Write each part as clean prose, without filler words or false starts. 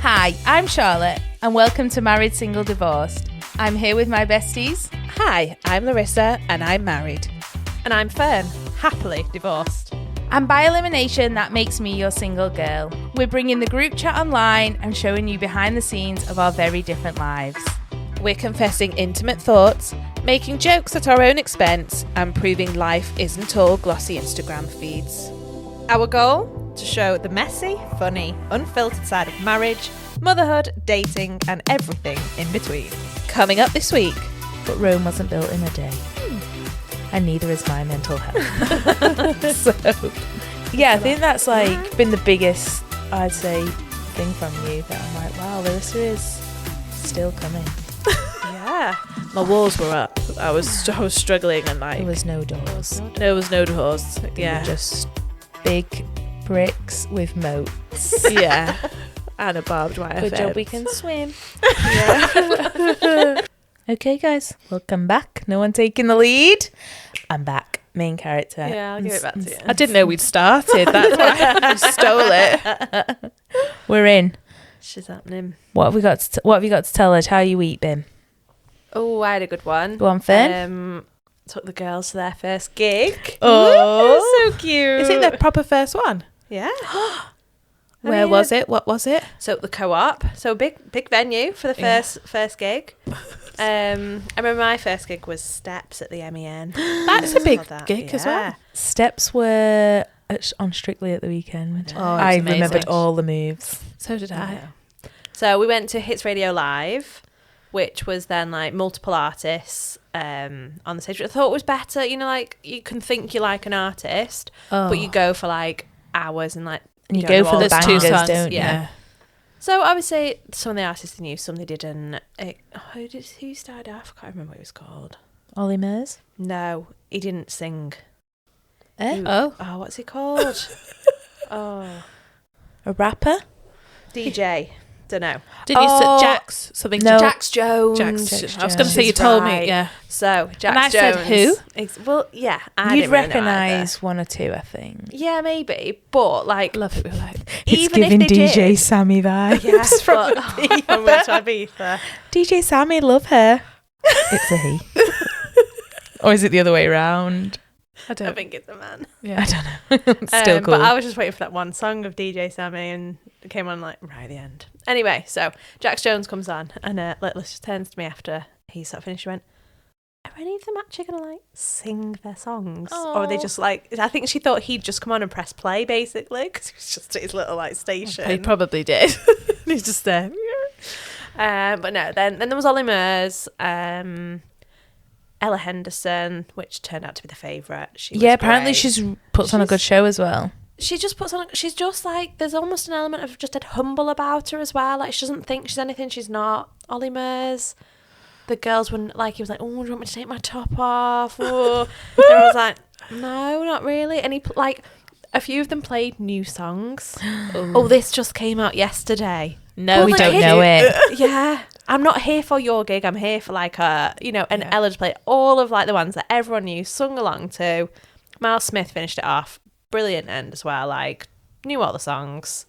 Hi, I'm Charlotte, and welcome to Married, Single, Divorced. I'm here with my besties. Hi, I'm Larissa, and I'm married. And I'm Fern, happily divorced. And by elimination, that makes me your single girl. We're bringing the group chat online and showing you behind the scenes of our very different lives. We're confessing intimate thoughts, making jokes at our own expense, and proving life isn't all glossy Instagram feeds. Our goal? To show the messy, funny, unfiltered side of marriage, motherhood, dating, and everything in between. Coming up this week. But Rome wasn't built in a day. And neither is my mental health. So, yeah, I think that's been the biggest, I'd say, thing from you that I'm like, wow, Larissa is still coming. Yeah. My walls were up. I was struggling and There was no doors. There was no doors. They were just big bricks with moats. Yeah. And a barbed wire Good fence. job we can swim. Yeah. Okay, guys, welcome back. No one taking the lead. I'm back. Main character. Yeah, I'll give it back to you. I didn't know we'd started. That's why I stole it. We're in. She's happening. What have we got? What have you got to tell us? How you eat, Bim? Oh, I had a good one. Go on, Fern. Took the girls to their first gig. Oh, so cute. is it their proper first one? Yeah. Where was it? What was it? So the Co-op. So big venue for the first gig. I remember my first gig was Steps at the MEN. That's a big gig as well. Steps were on Strictly at the weekend. Oh, I it's amazing. remembered all the moves. So did I. Yeah. So we went to Hits Radio Live, which was then like multiple artists on the stage, which I thought was better. You know, like you can think you like an artist, but you go for like hours and like you go for the There's bangers, two songs, don't you? yeah. So I would say some of the artists I knew, some they didn't. Who started off? I can't remember what he was called. Ollie Murs? No, he didn't sing. Oh. Oh, what's he called? Oh, A rapper? DJ. Don't know. Didn't you Oh, say Jax? Something no. Jax Jones. Jax. I was going to Jones. say you told me, yeah. So Jax And I Jones. said who? Well, yeah. I You'd didn't really know recognise one or two, I think. either. Yeah, maybe. But like, Love it. We were like, It's even if giving they DJ did, Sammy vibes. yeah, from but, when we went to Ibiza. DJ Sammy, love her. It's a he. Or is it the other way around? I I don't. think it's a man. Yeah. I don't know. Still cool. But I was just waiting for that one song of DJ Sammy, and it came on like right at the end. Anyway, so Jax Jones comes on, and Larissa just turns to me after he sort of finished. She went, "Are any of them actually gonna like sing their songs, or are they just like?" I think she thought he'd just come on and press play, basically, because he was just at his little like station. He probably did. He's just there. But no, then there was Ollie Murs, Ella Henderson, which turned out to be the favourite. Apparently she's puts on a good show as well. She just puts on. She's just like, there's almost an element of just humble about her as well. Like she doesn't think she's anything she's not. Ollie Murs, the girls wouldn't like. He was like, "Oh, do you want me to take my top off?" Oh. And I was like, "No, not really." And he like a few of them played new songs. Oh, this just came out yesterday. No, we like, don't know it. Yeah, I'm not here for your gig. I'm here for like and Ella just played all of like the ones that everyone knew, sung along to. Miles Smith finished it off. Brilliant end as well. Like knew all the songs.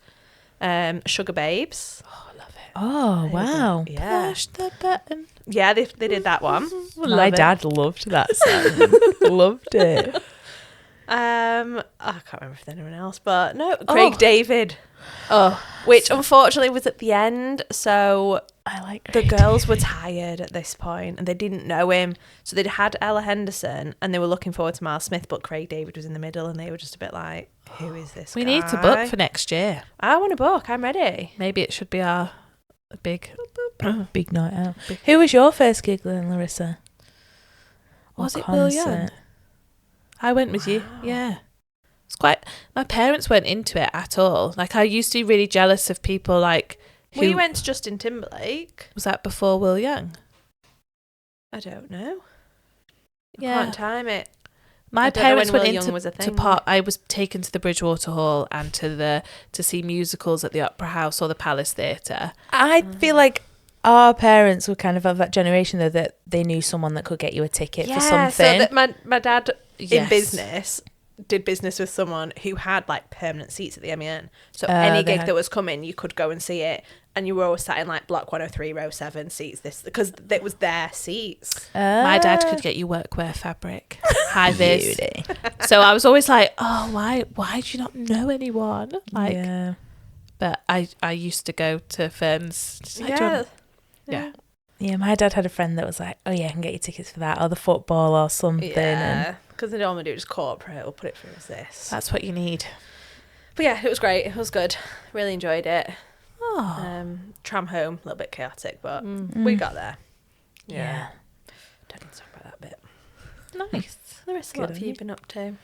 Sugar Babes. Oh, I love it. Oh, wow. Yeah, Push the button. yeah. They did that one. My dad loved that song. Loved it. I can't remember if there's anyone else, but no, Craig David. Oh, Which unfortunately was at the end, so I like the girls were tired at this point and they didn't know him. So they'd had Ella Henderson and they were looking forward to Miles Smith, but Craig David was in the middle and they were just a bit like, who is this we guy? need to book for next year. I want to book. I'm ready. Maybe it should be our big. big night out. Who was your first gig then, Larissa? Was Or it Will Young? concert? I went with you. Yeah. It's quite. My parents weren't into it at all. Like I used to be really jealous of people like. We went to Justin Timberlake. Was that before Will Young? I don't know. Yeah. I can't time it. My I don't know parents when went Will into Young was a to thing. part. I was taken to the Bridgewater Hall and to see musicals at the Opera House or the Palace Theatre. I feel like our parents were kind of that generation though that they knew someone that could get you a ticket for something. So that my dad in Yes. business did business with someone who had like permanent seats at the MEN. So any gig that was coming, you could go and see it. And you were always sat in like block 103, row 7 seats, because it was their seats. My dad could get you workwear fabric, high vis. So I was always like, oh, why do you not know anyone? Like, Yeah. But I used to go to Fern's. Like, Yeah, my dad had a friend that was like, oh yeah, I can get you tickets for that, or the football or something. Yeah, because they normally do just corporate or put it through as this. That's what you need. But yeah, it was great. It was good. Really enjoyed it. Oh. Tram home, a little bit chaotic, but we got there. Yeah. Don't need to talk about that bit. Nice. Larissa, what have you been up to?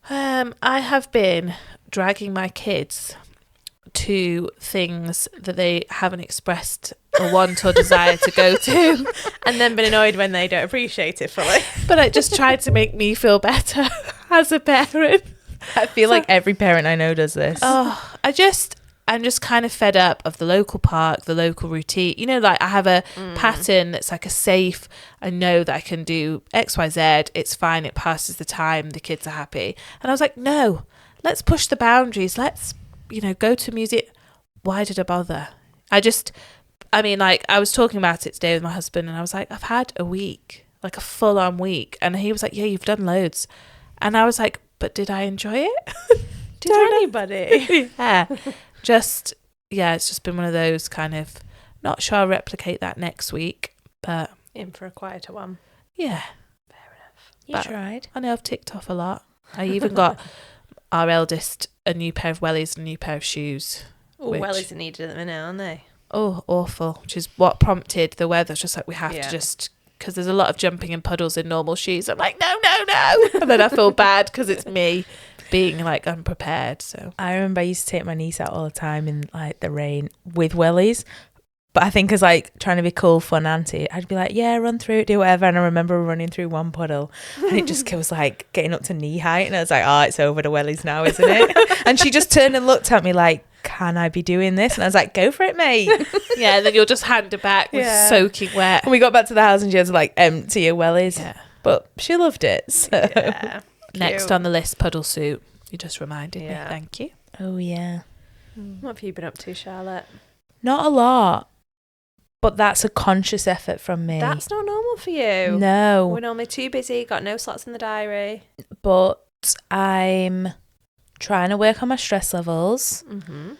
I have been dragging my kids to things that they haven't expressed a want or desire to go to, And then been annoyed when they don't appreciate it fully. but it just tried to make me feel better as a parent. I feel like every parent I know does this. Oh, I'm just kind of fed up of the local park, the local routine. You know, like I have a pattern that's like a safe, I know that I can do X, Y, Z. It's fine. It passes the time. The kids are happy. And I was like, no, let's push the boundaries. Let's, go to music. Why did I bother? Like I was talking about it today with my husband and I was like, I've had a week, like a full on week. And he was like, yeah, you've done loads. And I was like, but did I enjoy it? Did anybody? Yeah. It's just been one of those kind of, not sure I'll replicate that next week, but In for a quieter one. yeah. You But tried. I know I've ticked off a lot. I even got our eldest a new pair of wellies and a new pair of shoes. Oh, Which- wellies are needed at the minute, aren't they? Oh, awful. Which is what prompted the weather. It's just like we have Yeah. to just, because there's a lot of jumping in puddles in normal shoes. I'm like, no. And then I feel bad because it's me being like unprepared. So I remember I used to take my niece out all the time in like the rain with wellies. But I think as like trying to be cool, fun auntie, I'd be like, yeah, run through it, do whatever. And I remember running through one puddle and it just was like getting up to knee height. And I was like, oh, it's over the wellies now, isn't it? And she just turned and looked at me like, can I be doing this? And I was like, go for it, mate. yeah, then you'll just hand her back with Yeah. soaking wet. And we got back to the house and she had to like empty her wellies. Yeah. But she loved it. So. Yeah. Next Cute. on the list, puddle suit. You just reminded me. Yeah. Thank you. Oh, yeah. What have you been up to, Charlotte? Not a lot. But that's a conscious effort from me. That's not normal for you. No. We're normally too busy, got no slots in the diary. But I'm trying to work on my stress levels. Mm-hmm.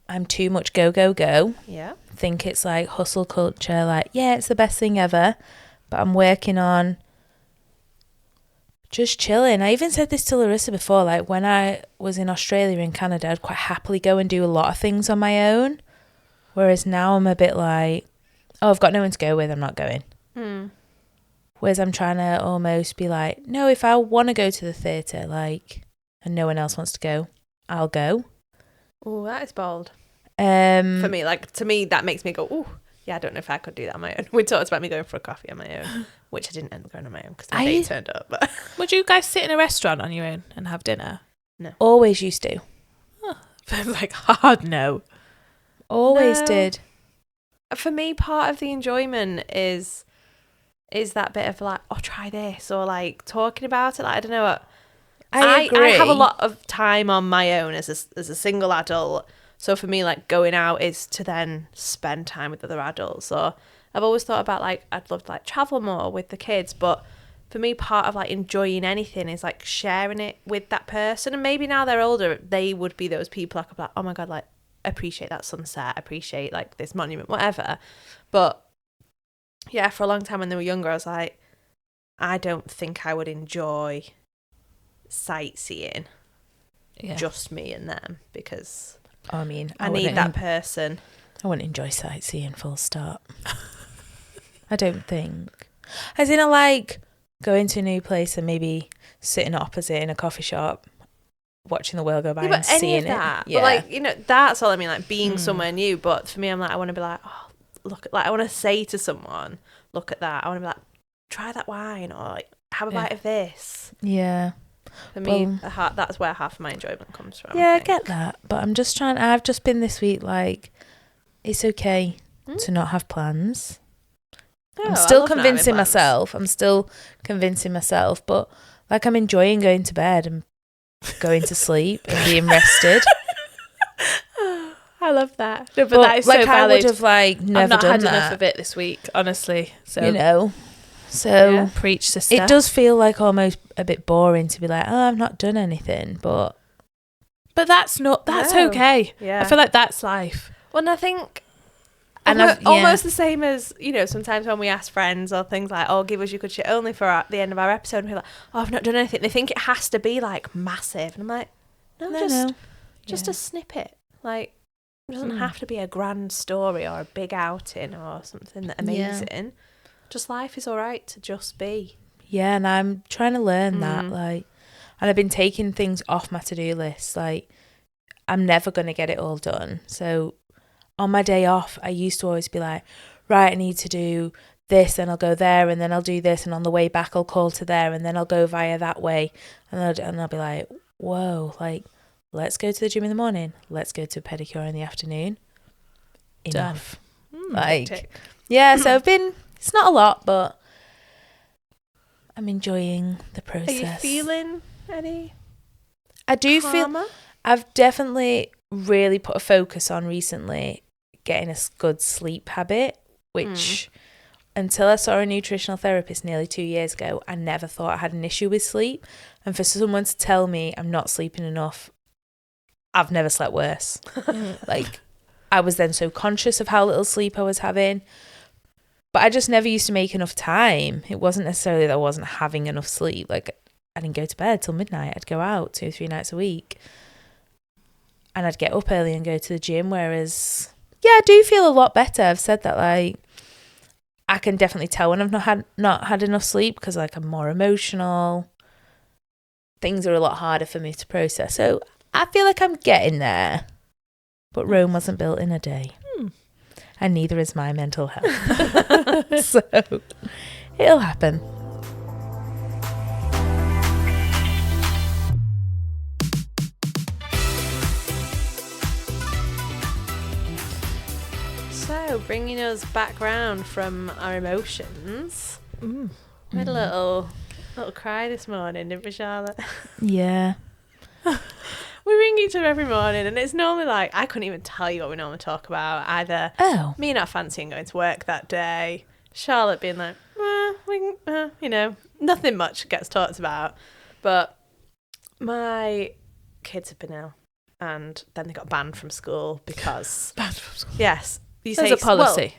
I'm too much go. Yeah. Think it's like hustle culture, like, yeah, it's the best thing ever. But I'm working on just chilling. I even said this to Larissa before, like when I was in Australia and Canada, I'd quite happily go and do a lot of things on my own. Whereas now I'm a bit like, oh, I've got no one to go with, I'm not going. Whereas I'm trying to almost be like, no, if I want to go to the theatre, like, and no one else wants to go, I'll go. Oh, that is bold. For For me, like, to me, that makes me go, oh, yeah, I don't know if I could do that on my own. We talked about me going for a coffee on my own, which I didn't end up going on my own because my date turned up. But Would you guys sit in a restaurant on your own and have dinner? always used to. I'm like, hard no. Always No. did. for me, part of the enjoyment is that bit of like, oh, try this, or like talking about it. Like, I don't know what. I agree. I have a lot of time on my own as a single adult. So for me, like, going out is to then spend time with other adults. So I've always thought about, like, I'd love to, like, travel more with the kids. But for me, part of, like, enjoying anything is, like, sharing it with that person. And maybe now they're older, they would be those people I could be like, oh, my God, like, appreciate that sunset, appreciate, like, this monument, whatever. But, yeah, for a long time when they were younger, I was like, I don't think I would enjoy sightseeing, just me and them, because I mean, I need that person. I wouldn't enjoy sightseeing, full stop. I don't think. As in, I like going to a new place and maybe sitting opposite in a coffee shop, watching the world go by Yeah, and but any seeing of that. it. Yeah. But, like, you know, that's all I mean, like, being somewhere new. But for me, I'm like, I want to be like, oh, look, like, I want to say to someone, look at that. I want to be like, try that wine, or like, have a bite of this. Yeah. For me, that's where half of my enjoyment comes from. Yeah, I get that. But I'm just trying, I've just been this week like, it's okay to not have plans. Oh, I'm I still love not having convincing plans. myself. I'm still convincing myself. But Like, I'm enjoying going to bed and going to sleep and being rested. I love that. No, but that is like, so I valid. would have like never I've not done had that. enough of it this week, honestly. So You know, so preach, sister. it does feel like almost a bit boring to be like, oh, I've not done anything, but that's okay. Yeah. I feel like that's life. Well, and I think And almost the same as, you know, sometimes when we ask friends or things like, oh, give us your good shit only for the end of our episode, and we're like, oh, I've not done anything. They think it has to be like massive. And I'm like, no, just a snippet. Like, it doesn't have to be a grand story or a big outing or something that amazing. Yeah. Just life is all right to just be. Yeah, and I'm trying to learn that, like, and I've been taking things off my to-do list. Like, I'm never going to get it all done. So on my day off, I used to always be like, right, I need to do this, then I'll go there, and then I'll do this, and on the way back I'll call to there, and then I'll go via that way, and I'll be like, whoa, like, let's go to the gym in the morning, let's go to a pedicure in the afternoon. Enough. Like, yeah, so it's not a lot, but I'm enjoying the process. Are you feeling any I do calmer? feel I've definitely really put a focus on recently getting a good sleep habit, which until I saw a nutritional therapist nearly 2 years ago, I never thought I had an issue with sleep. And for someone to tell me I'm not sleeping enough, I've never slept worse. Like, I was then so conscious of how little sleep I was having, but I just never used to make enough time. It wasn't necessarily that I wasn't having enough sleep. Like, I didn't go to bed till midnight. I'd go out 2 or 3 nights a week, and I'd get up early and go to the gym. Whereas, yeah, I do feel a lot better. I've said that, like, I can definitely tell when I've not had enough sleep, because, like, I'm more emotional. Things are a lot harder for me to process. So I feel like I'm getting there. But Rome wasn't built in a day. And neither is my mental health. So it'll happen. So, bringing us back round from our emotions, we had a little cry this morning, didn't we, Charlotte? Yeah. We ring each other every morning, and it's normally like, I couldn't even tell you what we normally talk about. Either me not fancying going to work that day, Charlotte being like, you know, nothing much gets talked about. But my kids have been ill, and then they got banned from school because... Banned from school? Yes. There's a policy.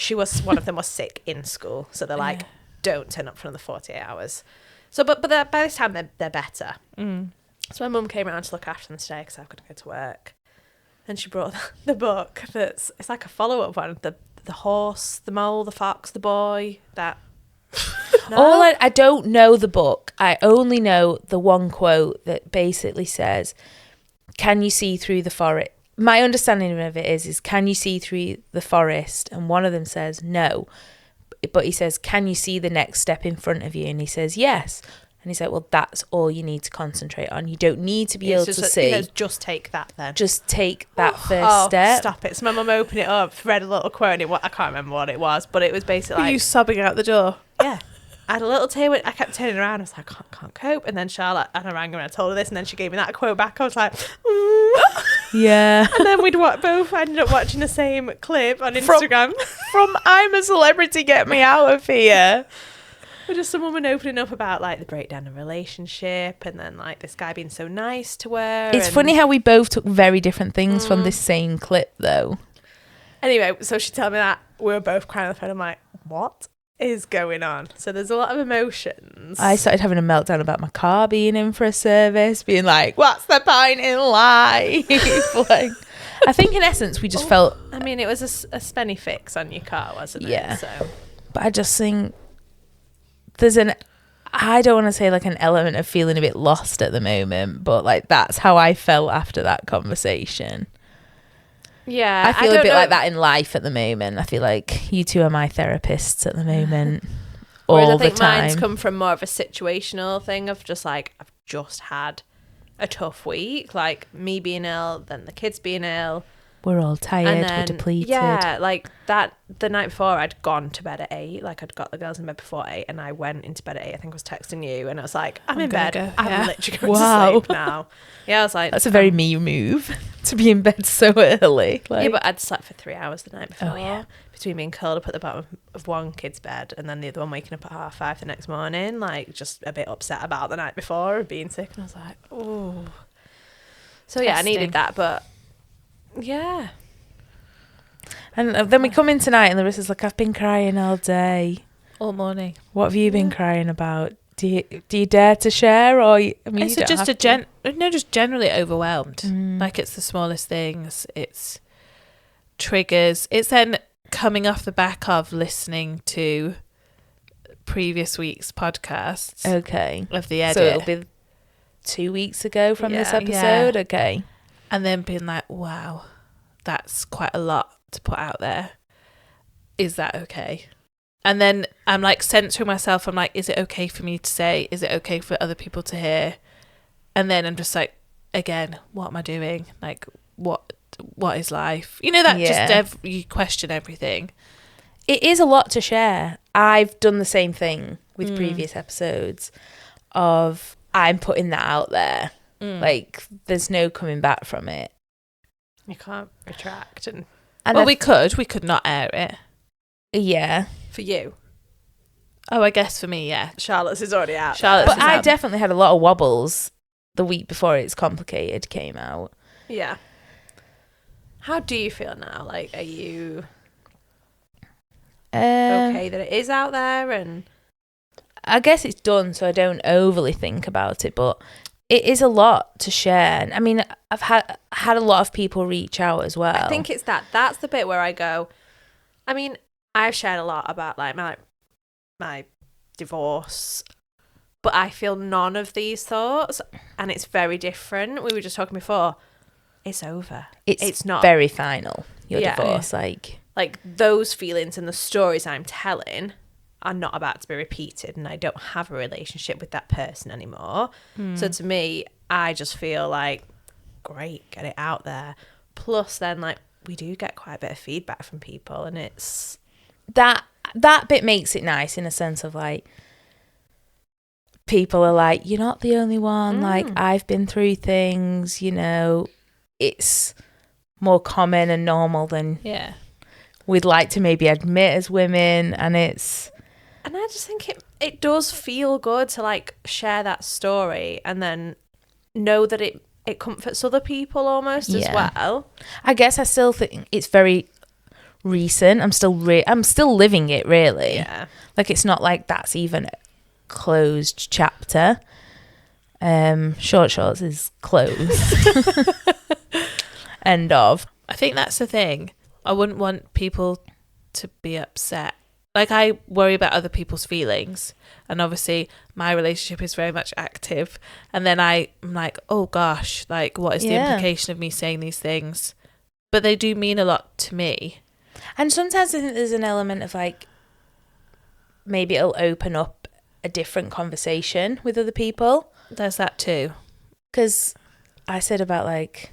Well, one of them was sick in school, so they're like, don't turn up for another 48 hours. So, but by this time, they're better. So my mum came around to look after them today because I couldn't go to work, and she brought the book it's like a follow-up one, the horse, the mole, the fox, the boy. That I don't know the book. I only know the one quote that basically says, "Can you see through the forest?" My understanding of it is can you see through the forest? And one of them says no, but he says, "Can you see the next step in front of you?" And he says yes. And he's like, well, that's all you need to concentrate on. You don't need to be able to see. Just take that then. Just take that first step. Stop it. So my mum opened it up, read a little quote, and I can't remember what it was, but it was basically like... Were you sobbing out the door? Yeah. I had a little tear. I kept turning around. I was like, I can't cope. And then Charlotte, and I rang her and I told her this, and then she gave me that quote back. I was like, yeah. And then we'd both ended up watching the same clip on Instagram. From I'm a Celebrity, Get Me Out of Here. With just some woman opening up about like the breakdown of relationship, and then like this guy being so nice to her. It's funny how we both took very different things from this same clip, though. Anyway, so she told me that we were both crying on the phone. I'm like, what is going on? So there's a lot of emotions. I started having a meltdown about my car being in for a service, being like, what's the point in life? Like, I think in essence we just felt... I mean, it was a spenny fix on your car, wasn't it? Yeah. So. But I just think I don't want to say like an element of feeling a bit lost at the moment, but like that's how I felt after that conversation. Yeah. I feel a bit like that in life at the moment. I feel like you two are my therapists at the moment. all the time. Mine's come from more of a situational thing of just like, I've just had a tough week, like me being ill, then the kids being ill, We're all tired, And then, we're depleted. yeah, like that, the night before I'd gone to bed at 8, like I'd got the girls in bed before 8 and I went into bed at 8. I think I was texting you and I was like, I'm in gonna bed. go, I'm yeah. literally going Wow. to sleep now. Yeah, I was like, That's a very me move to be in bed so early. Like, yeah, but I'd slept for 3 hours the night before. Oh, yeah. Between being curled up at the bottom of one kid's bed and then the other one waking up at 5:30 the next morning, like just a bit upset about the night before of being sick. And I was like, oh. So yeah, I Testing. needed that, but yeah. and then we come in tonight and Larissa's like, I've been crying all day. All morning. What have you been crying about? Do you dare to share, or I mean, It's you don't just have to. just generally overwhelmed. Mm. Like it's the smallest things. It's triggers. It's then coming off the back of listening to previous week's podcasts Okay, of the edit, so it'll be 2 weeks ago from this Yeah. episode. Okay, and then being like, wow, that's quite a lot to put out there. Is that okay? And then I'm like censoring myself. I'm like, is it okay for me to say? Is it okay for other people to hear? And then I'm just like, again, what am I doing? Like, what is life? You know, that Yeah. just you question everything. it is a lot to share. I've done the same thing with previous episodes of I'm putting that out there. Like there's no coming back from it. You can't retract. And And Well, I- we could not air it. yeah. for you, Oh, I guess for me, yeah. Charlotte's is already out. Charlotte's But is I out. definitely had a lot of wobbles the week before It's Complicated came out. Yeah. How do you feel now? Like, are you okay that it is out there? And I guess it's done, so I don't overly think about it, but it is a lot to share. I mean, I've had a lot of people reach out as well. I think it's that's the bit where I go, I mean, I've shared a lot about like my divorce, but I feel none of these thoughts, and it's very different. We were just talking before. It's over. It's not very final. Your Yeah. divorce, like those feelings and the stories I'm telling are not about to be repeated, and I don't have a relationship with that person anymore. So to me, I just feel like, great, get it out there. Plus then like we do get quite a bit of feedback from people, and it's that bit makes it nice in a sense of like people are like, you're not the only one. Like I've been through things. You know, it's more common and normal than Yeah. we'd like to maybe admit as women, and I just think it does feel good to like share that story and then know that it comforts other people almost as Yeah. well. I guess I still think it's very recent. I'm still living it, really. Yeah. Like it's not like that's even a closed chapter. Short Shorts is closed. End of. I think that's the thing. I wouldn't want people to be upset. Like, I worry about other people's feelings. And obviously, my relationship is very much active. And then I'm like, oh gosh, like, what is the Yeah. implication of me saying these things? But they do mean a lot to me. And sometimes I think there's an element of like, maybe it'll open up a different conversation with other people. There's that too. Because I said about like,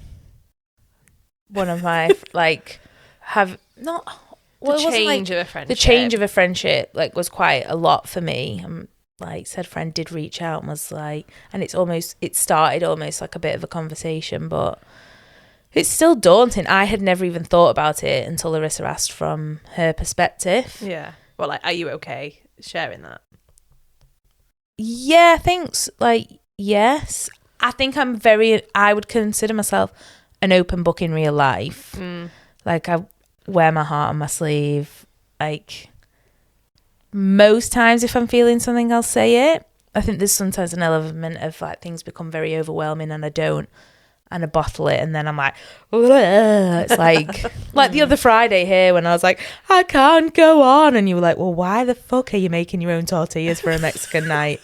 one of my, like, have not... Well, The it wasn't, like, change of a friendship. the change of a friendship like was quite a lot for me. Like said friend did reach out and was like, and it started almost like a bit of a conversation, but it's still daunting. I had never even thought about it until Larissa asked from her perspective. Yeah. Well, like, are you okay sharing that? Yeah, thanks. Like, yes, I think I would consider myself an open book in real life. Like I wear my heart on my sleeve. Like most times if I'm feeling something, I'll say it. I think there's sometimes an element of like things become very overwhelming and I don't, and I bottle it, and then I'm like, ugh. It's like the other Friday here when I was like, I can't go on, and you were like, well, why the fuck are you making your own tortillas for a Mexican night?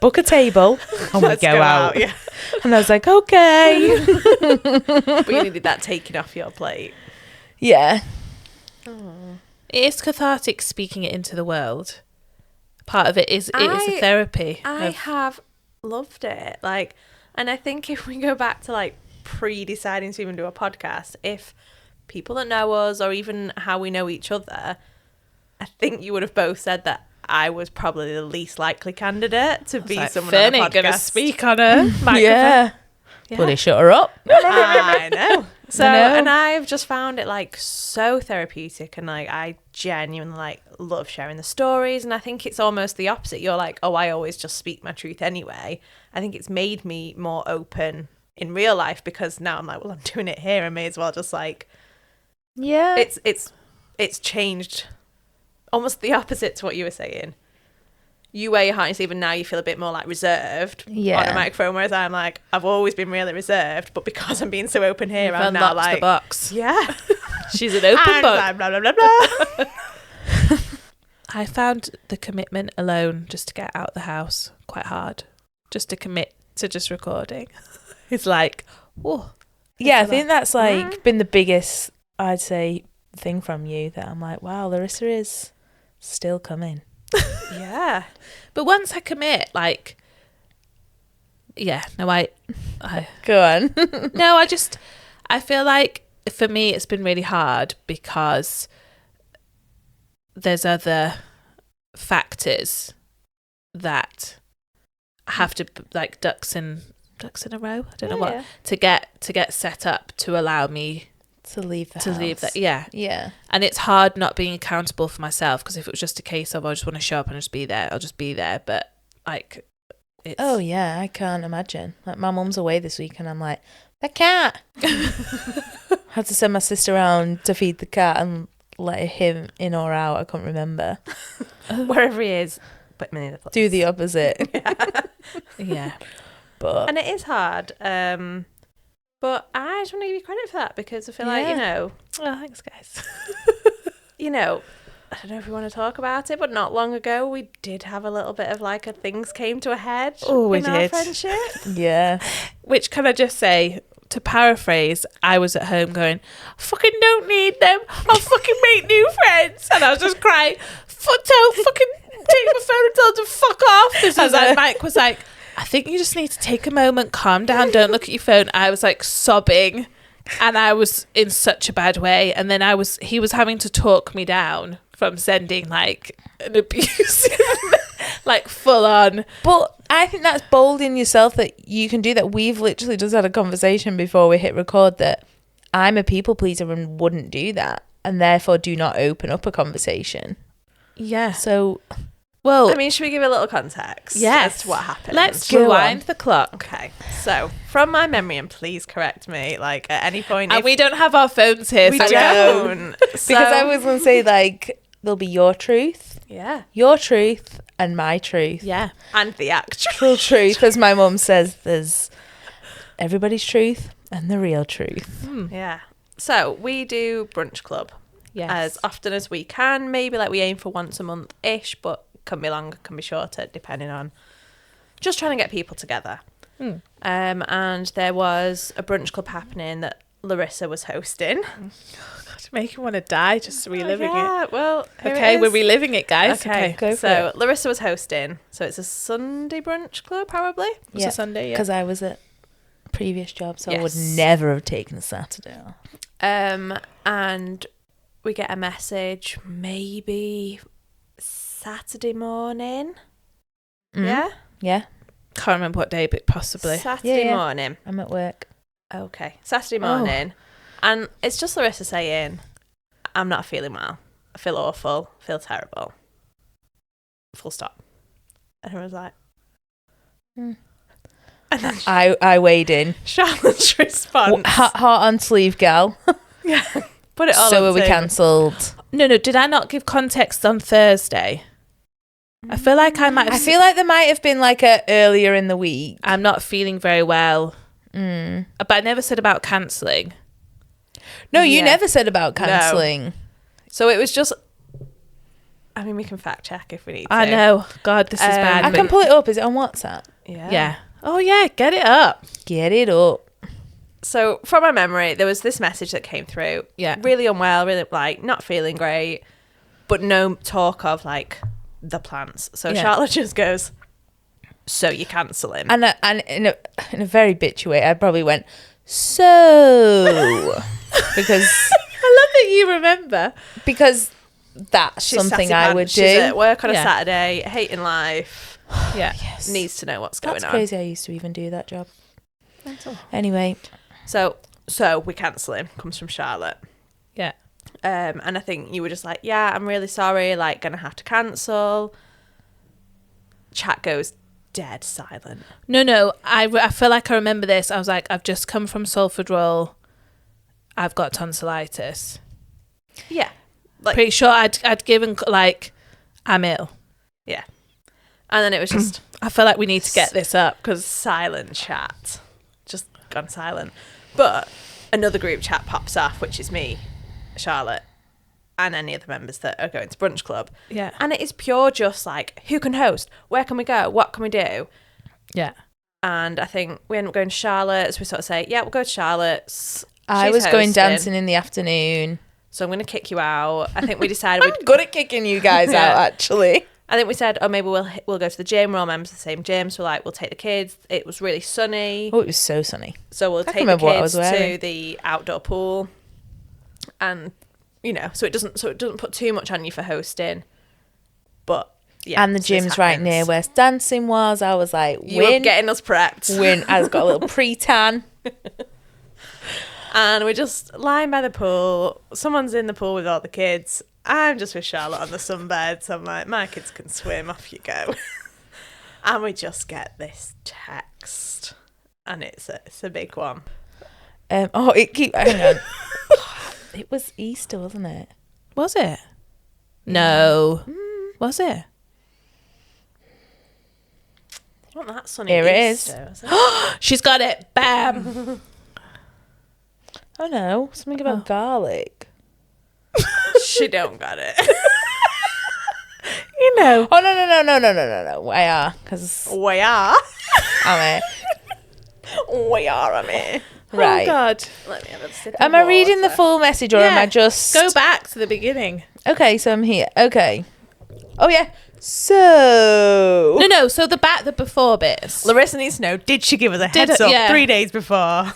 Book a table and we Let's go out. Yeah. And I was like, okay. But you needed that taken off your plate. Yeah. It is cathartic speaking it into the world. Part of it is a therapy. I have loved it. Like, and I think if we go back to like pre-deciding to even do a podcast, if people that know us or even how we know each other, I think you would have both said that I was probably the least likely candidate to be someone Fern on a podcast. ain't gonna speak on a microphone. Yeah. Well, they shut her up. I know. So, I know. and I've just found it like so therapeutic, and like I genuinely like love sharing the stories. And I think it's almost the opposite. You're like, oh, I always just speak my truth anyway. I think it's made me more open in real life, because now I'm like, well, I'm doing it here. I may as well just like, Yeah. it's changed almost the opposite to what you were saying. You wear your heart on your sleeve, and now you feel a bit more like reserved on a microphone, whereas I'm like, I've always been really reserved, but because I'm being so open here, I'm now Unlocked like, the box. yeah, She's an open and book. blah, blah, blah, blah, blah. I found the commitment alone, just to get out the house, quite hard. Just to commit to just recording. It's like, whoa. Yeah, I think that's like been the biggest, I'd say, thing from you, that I'm like, wow, Larissa is still coming. Yeah. But once I commit, like, yeah, no, I Go on. no, I feel like for me it's been really hard because there's other factors that have to, like, ducks in a row. I don't know what to get set up to allow me to leave the to house. leave that. Yeah. Yeah. And it's hard not being accountable for myself, because if it was just a case of I just want to show up and just be there, I'll just be there. But like, it's Oh yeah, I can't imagine. Like, my mum's away this week, and I'm like, the cat. Had to send my sister around to feed the cat and let him in or out. I can't remember. Wherever he is, put him in the place. Do the opposite. yeah. But And it is hard. But I just want to give you credit for that, because I feel like, you know, Oh, thanks, guys. I don't know if we want to talk about it, but not long ago we did have a little bit of like a things came to a head in our friendship. yeah. Which, can I just say, to paraphrase, I was at home going, I fucking don't need them. I'll fucking make new friends. And I was just crying, fucking take my phone and tell them to fuck off. As like, Mike was like, I think you just need to take a moment, calm down, don't look at your phone. I was like sobbing, and I was in such a bad way. And then he was having to talk me down from sending like an abusive, like full on. But I think that's bold in yourself that you can do that. We've literally just had a conversation before we hit record that I'm a people pleaser and wouldn't do that, and therefore do not open up a conversation. Yeah. So, Well, I mean, should we give a little context yes. as to what happened? Let's Go rewind on. the clock. Okay, so from my memory, and please correct me, like at any point. And if we don't have our phones here. we so don't. because I was going to say, like, there'll be your truth and my truth. Yeah. And the actual. Actual truth, as my mum says, there's everybody's truth and the real truth. Yeah. So we do brunch club Yes. as often as we can. Maybe like we aim for once a month-ish, but can be longer, can be shorter, depending on just trying to get people together. And there was a brunch club happening that Larissa was hosting. God, make you want to die just reliving Yeah, well, it. Okay, we're reliving it, guys. Okay, go for so it. Larissa was hosting. So it's a Sunday brunch club, probably. It's a Sunday, yeah. Because I was at a previous job, so I would Yes. never have taken a Saturday off. And we get a message maybe Saturday morning. Yeah? Yeah, Can't remember what day, but possibly. Saturday Yeah. morning. I'm at work. Okay. Saturday morning. And it's just Larissa saying, I'm not feeling well. I feel awful. I feel terrible. Full stop. And I was like, And then I weighed in. Charlotte's response. Hot on sleeve, gal. Yeah. Put it all So on were the we table. cancelled? No, did I not give context on Thursday? I feel like I might have... I feel like there might have been like a earlier in the week. I'm not feeling very well. But I never said about cancelling. No, you Yeah. never said about cancelling. So it was just, I mean, we can fact check if we need to. I know. God, this is bad. I but- can pull it up. Is it on WhatsApp? Yeah. Oh, yeah. Get it up. Get it up. So from my memory, there was this message that came through. Yeah. Really unwell, really like not feeling great, but no talk of like the plans. So Yeah. Charlotte just goes, so you're cancelling. And in a very bitchy way, I probably went, so because I love that you remember. because that's She's something sassy I pants. would She's do. at work on a Yeah. Saturday, hating life. Yeah. Yes. Needs to know what's going That's on. crazy. I used to even do that job. Mental. Anyway, So we're cancelling. Comes from Charlotte. Yeah. And I think you were just like, yeah, I'm really sorry. Like, gonna have to cancel. Chat goes dead silent. No. I feel like I remember this. I was like, I've just come from Salford Roll. I've got tonsillitis. Yeah. Like, Pretty sure I'd given, like, I'm ill. yeah. And then it was just I feel like we need to get this up because silent chat. Just gone silent. But another group chat pops off, which is me, Charlotte, and any other members that are going to brunch club. yeah, And it is pure just like, who can host? Where can we go? What can we do? yeah. And I think we end up going to Charlotte's. We sort of say, yeah, we'll go to Charlotte's. I She's was going hosting, dancing in the afternoon. so I'm going to kick you out. I think we decided I'm good at kicking you guys Yeah. out, actually. I think we said, oh, maybe we'll go to the gym. We're all members of the same gym. So, like, we'll take the kids. It was really sunny. Oh, it was so sunny. So we'll can take the remember what I kids was wearing. to the outdoor pool. And, you know, so it doesn't put too much on you for hosting. But, yeah. And the so this gym's right happens. near where dancing was. I was like, You were win, getting us prepped. win. I was got a little pre-tan. And we're just lying by the pool. Someone's in the pool with all the kids. I'm just with Charlotte on the sunbed. So I'm like, my kids can swim. Off you go. And we just get this text. And it's a big one. Hang on. It was Easter, wasn't it? Was it? No. Was it? It's not that sunny. Here it is. Easter, is it? She's got it. Bam. Oh no, something about garlic. She don't got it. You know. Oh no. I are because We are. I'm We are, I mean. right. Oh God. Let me have a sip. Am of I reading the water. full message or am Yeah. I just Go back to the beginning. Okay, so I'm here. Okay. Oh yeah. So No. So the before bits. Larissa needs to know, did she give us a Did heads it- up yeah. 3 days before?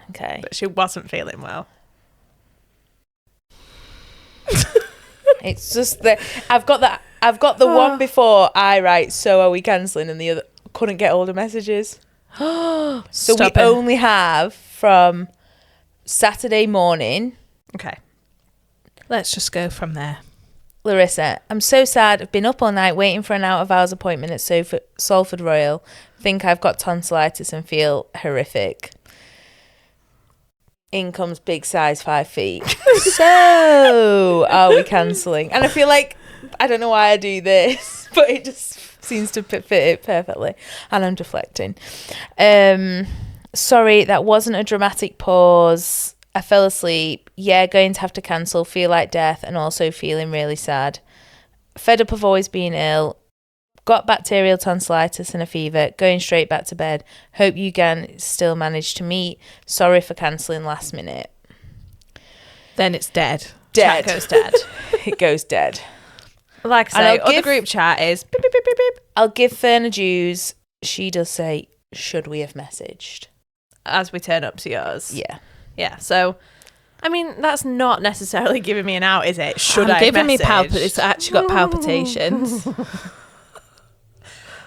okay. But she wasn't feeling well. It's just that I've got the one before I write. So are we cancelling? And the other couldn't get all the messages. So Stop we it. only have from Saturday morning. Okay. Let's just go from there. Larissa, I'm so sad. I've been up all night waiting for an out of hours appointment at Salford Royal. Think I've got tonsillitis and feel horrific. In comes big size 5 feet. So are we cancelling? And I feel like I don't know why I do this, but it just seems to fit it perfectly. And I'm deflecting. Sorry, that wasn't a dramatic pause. I fell asleep. Yeah, going to have to cancel. Feel like death and also feeling really sad. Fed up of always being ill. Got bacterial tonsillitis and a fever. Going straight back to bed. Hope you can still manage to meet. Sorry for cancelling last minute. Then it's dead. Dead. Chat goes dead. It goes dead. Like I And say, I'll other give- group chat is beep, beep, beep, beep, beep, I'll give Fern a dues. She does say, should we have messaged? as we turn up to yours. Yeah. Yeah. So, I mean, that's not necessarily giving me an out, is it? Should I'm I giving me message? It's actually got palpitations.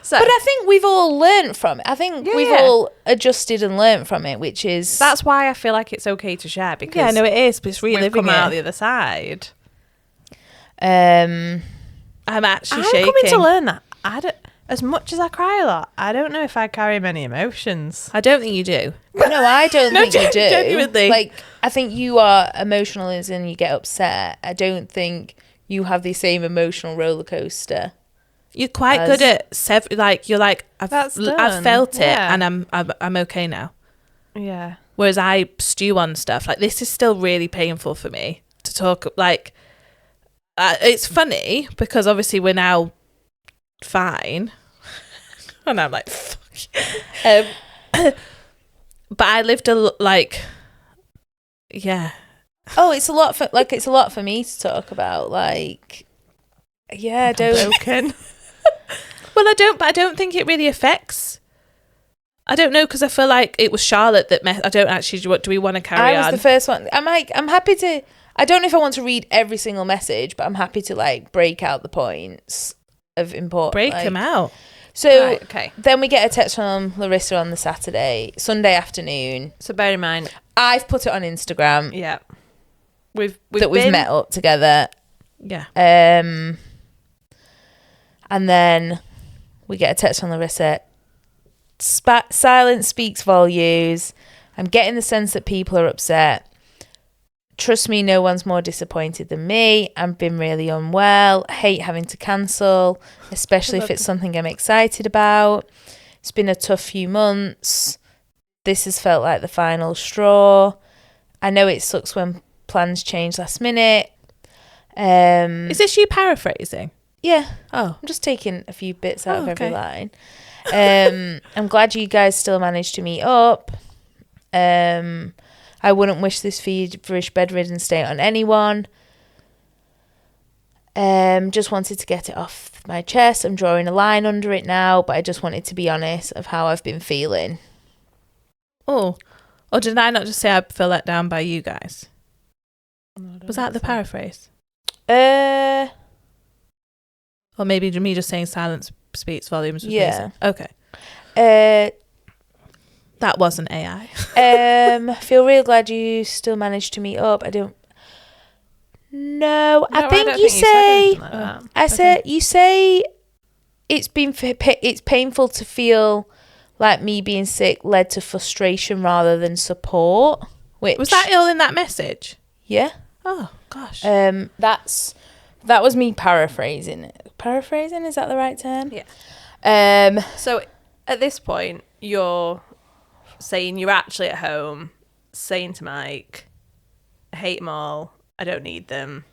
So But I think we've all learnt from it. I think Yeah, we've yeah. all adjusted and learnt from it, which is... that's why I feel like it's okay to share because Yeah, no, it is, but it's we've reliving come out the it. other side. Um, I'm actually I'm shaking. coming to learn that. I don't, as much as I cry a lot, I don't know if I carry many emotions. I don't think you do. no, I don't No, think you do. genuinely. Like, I think you are emotional as in you get upset. I don't think you have the same emotional roller coaster. You're quite As- good at you're like I've That's done. I've felt it Yeah. and I'm okay now. Yeah. Whereas I stew on stuff. Like this is still really painful for me to talk. Like it's funny because obviously we're now fine, and I'm like, fuck. But I lived yeah. Oh, it's a lot for me to talk about. Like, yeah, I don't. Broken. Well, I don't think it really affects I don't know, because I feel like it was Charlotte that I don't actually. What do we want to carry on? I was the first one. I'm happy to. I don't know if I want to read every single message, but I'm happy to like break out the points of important. Break like, them out. So Right, okay. then we get a text from Larissa on the Sunday afternoon. So bear in mind, I've put it on Instagram yeah, we've met up together. Yeah. And then we get a text from Larissa. Silence speaks volumes. I'm getting the sense that people are upset. Trust me, no one's more disappointed than me. I've been really unwell. I hate having to cancel, especially if it's something I'm excited about. It's been a tough few months. This has felt like the final straw. I know it sucks when plans change last minute. Is this you paraphrasing? Yeah. Oh. I'm just taking a few bits out of every okay. line. I'm glad you guys still managed to meet up. I wouldn't wish this feverish bedridden state on anyone. Just wanted to get it off my chest. I'm drawing a line under it now, but I just wanted to be honest of how I've been feeling. Oh. Or did I not just say I feel let down by you guys? Was that the paraphrase? Yeah. Or maybe me just saying silence speaks volumes was amazing. Okay. That wasn't AI. Feel real glad you still managed to meet up. I don't. No, I think you say. I said you say it's painful to feel like me being sick led to frustration rather than support. Which Was that all in that message? Yeah. Oh gosh. That was me paraphrasing. Paraphrasing, is that the right term? Yeah. So at this point, you're saying you're actually at home, saying to Mike, I hate them all, I don't need them.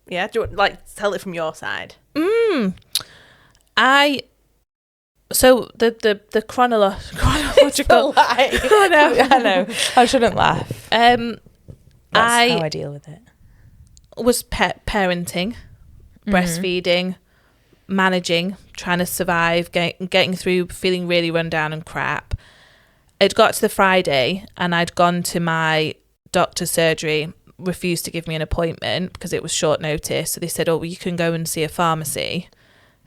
Yeah? Do you want, like, tell it from your side? So the chronological. I know. I shouldn't laugh. That's how I deal with it. Was parenting, breastfeeding, managing, trying to survive, getting through, feeling really run down and crap. It got to the Friday and I'd gone to my doctor's surgery, refused to give me an appointment because it was short notice. So they said, oh, well, you can go and see a pharmacy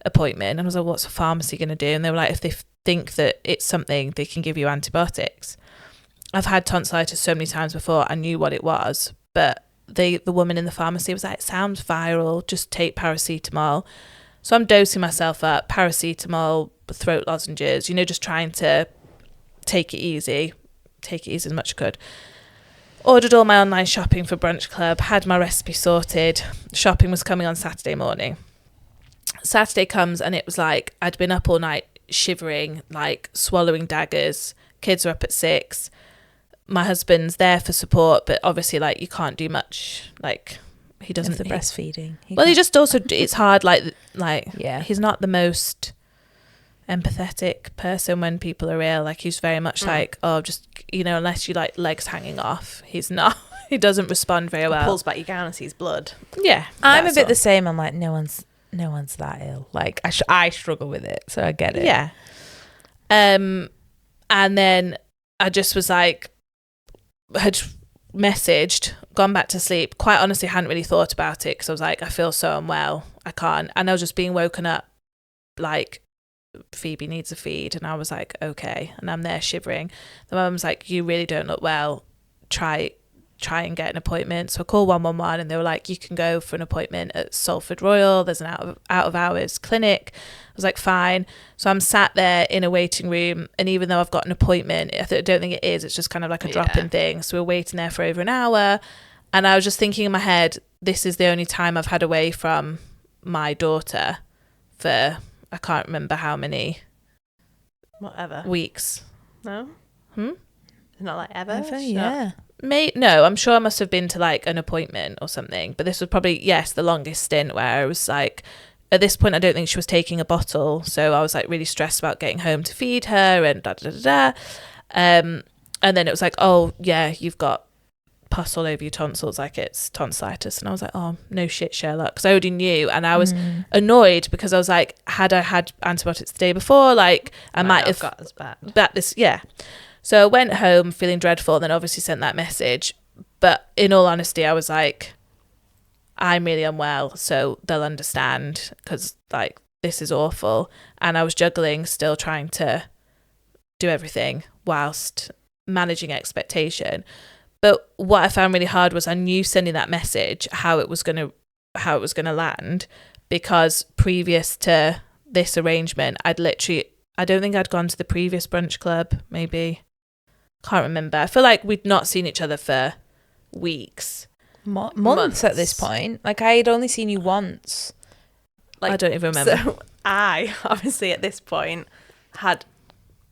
appointment. And I was like, what's a pharmacy going to do? And they were like, if they think that it's something, they can give you antibiotics. I've had tonsillitis so many times before. I knew what it was, but the woman in the pharmacy was like, it sounds viral, just take paracetamol. So I'm dosing myself up, paracetamol, throat lozenges, just trying to take it easy as much as I could. Ordered all my online shopping for Brunch Club, had my recipe sorted. Shopping was coming on Saturday morning. Saturday comes and it was like I'd been up all night shivering, like swallowing daggers. Kids are up at 6. My husband's there for support, but obviously like you can't do much. Like he doesn't the breastfeeding. He just also it's hard. Like yeah, he's not the most empathetic person when people are ill. Like he's very much like, oh, just unless you like legs hanging off, he's not. He doesn't respond very well. Pulls back your gown and sees blood. Yeah, I'm a bit the same. I'm like, no one's that ill. Like I struggle with it, so I get it. Yeah. And then I just was like, had messaged, gone back to sleep. Quite honestly, hadn't really thought about it because I was like, I feel so unwell, I can't. And I was just being woken up like, Phoebe needs a feed, and I was like, okay. And I'm there shivering. The mum's like, you really don't look well, try and get an appointment. So I called 111 and they were like, you can go for an appointment at Salford Royal, there's an out of hours clinic. I was like, fine. So I'm sat there in a waiting room, and even though I've got an appointment, I don't think it is, it's just kind of like a drop-in thing. So we're waiting there for over an hour, and I was just thinking in my head, this is the only time I've had away from my daughter for I can't remember how many weeks. No? It's not like ever? Yeah. No, I'm sure I must have been to like an appointment or something, but this was probably the longest stint where I was like, at this point I don't think she was taking a bottle, so I was like really stressed about getting home to feed her and and then it was like, oh yeah, you've got pus all over your tonsils like it's tonsillitis. And I was like, oh, no shit, Sherlock, because I already knew. And I was annoyed because I was like, had I had antibiotics the day before, like I might have got as bad. Yeah. So I went home feeling dreadful, and then obviously sent that message. But in all honesty, I was like, I'm really unwell, so they'll understand, because like this is awful. And I was juggling, still trying to do everything whilst managing expectation. But what I found really hard was I knew sending that message how it was gonna land, because previous to this arrangement, I don't think I'd gone to the previous brunch club, maybe. Can't remember. I feel like we'd not seen each other for weeks. Months at this point. Like, I had only seen you once. Like, I don't even remember. So I, obviously at this point, had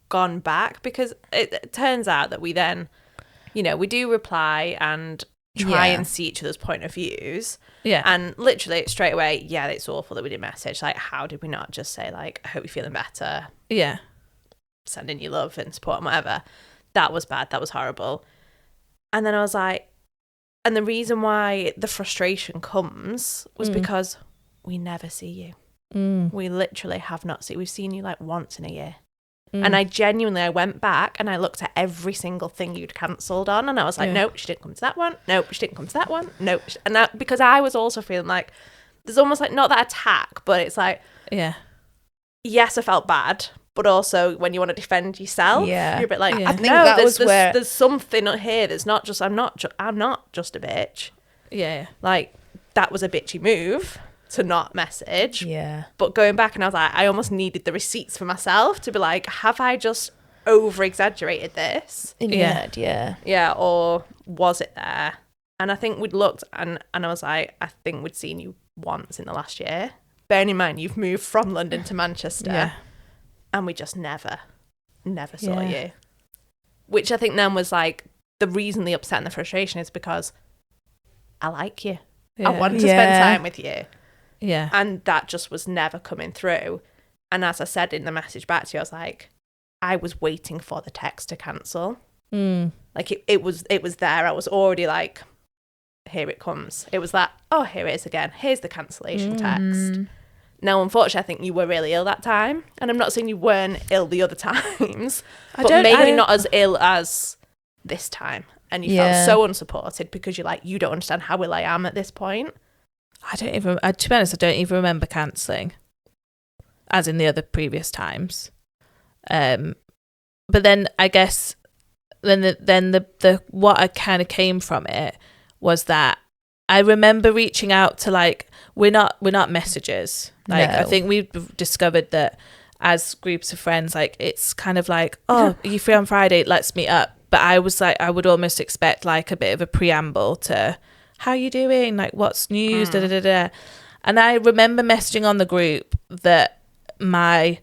gone back, because it turns out that we then, you know, we do reply and try and see each other's point of views. Yeah. And literally straight away, yeah, it's awful that we didn't message. Like, how did we not just say, like, I hope you're feeling better? Yeah. Sending you love and support and whatever. That was bad. That was horrible. And then I was like, and the reason why the frustration comes was because we never see you. We literally have not seen. We've seen you like once in a year. And I went back and I looked at every single thing you'd cancelled on, and I was like, nope, she didn't come to that one. Nope, she didn't come to that one. Nope. And that, because I was also feeling like there's almost like not that attack, but it's like, yes, I felt bad, but also when you want to defend yourself, you're a bit like, I think that was where there's something here. There's not just, I'm not just a bitch. Yeah. Like, that was a bitchy move to not message. Yeah. But going back, and I was like, I almost needed the receipts for myself to be like, have I just over exaggerated this? In your head, yeah. Yeah, or was it there? And I think we'd looked, and I was like, I think we'd seen you once in the last year. Bearing in mind, you've moved from London to Manchester, and we just never saw you. Which I think then was like, the reason the upset and the frustration is because I like you. I want to spend time with you. Yeah. And that just was never coming through. And as I said in the message back to you, I was like, I was waiting for the text to cancel. Like it was there. I was already like, here it comes. It was that, oh, here it is again. Here's the cancellation text. Now, unfortunately, I think you were really ill that time. And I'm not saying you weren't ill the other times, but maybe not as ill as this time. And you felt so unsupported because you're like, you don't understand how ill I am at this point. To be honest, I don't even remember cancelling, as in the other previous times. But then I guess the what I kind of came from it was that I remember reaching out to, like, we're not messagers. Like, I think we've discovered that as groups of friends, like, it's kind of like, oh, are you free on Friday? Let's meet up. But I was like, I would almost expect like a bit of a preamble to, how you doing? Like, what's news? Da, da, da, da. And I remember messaging on the group that my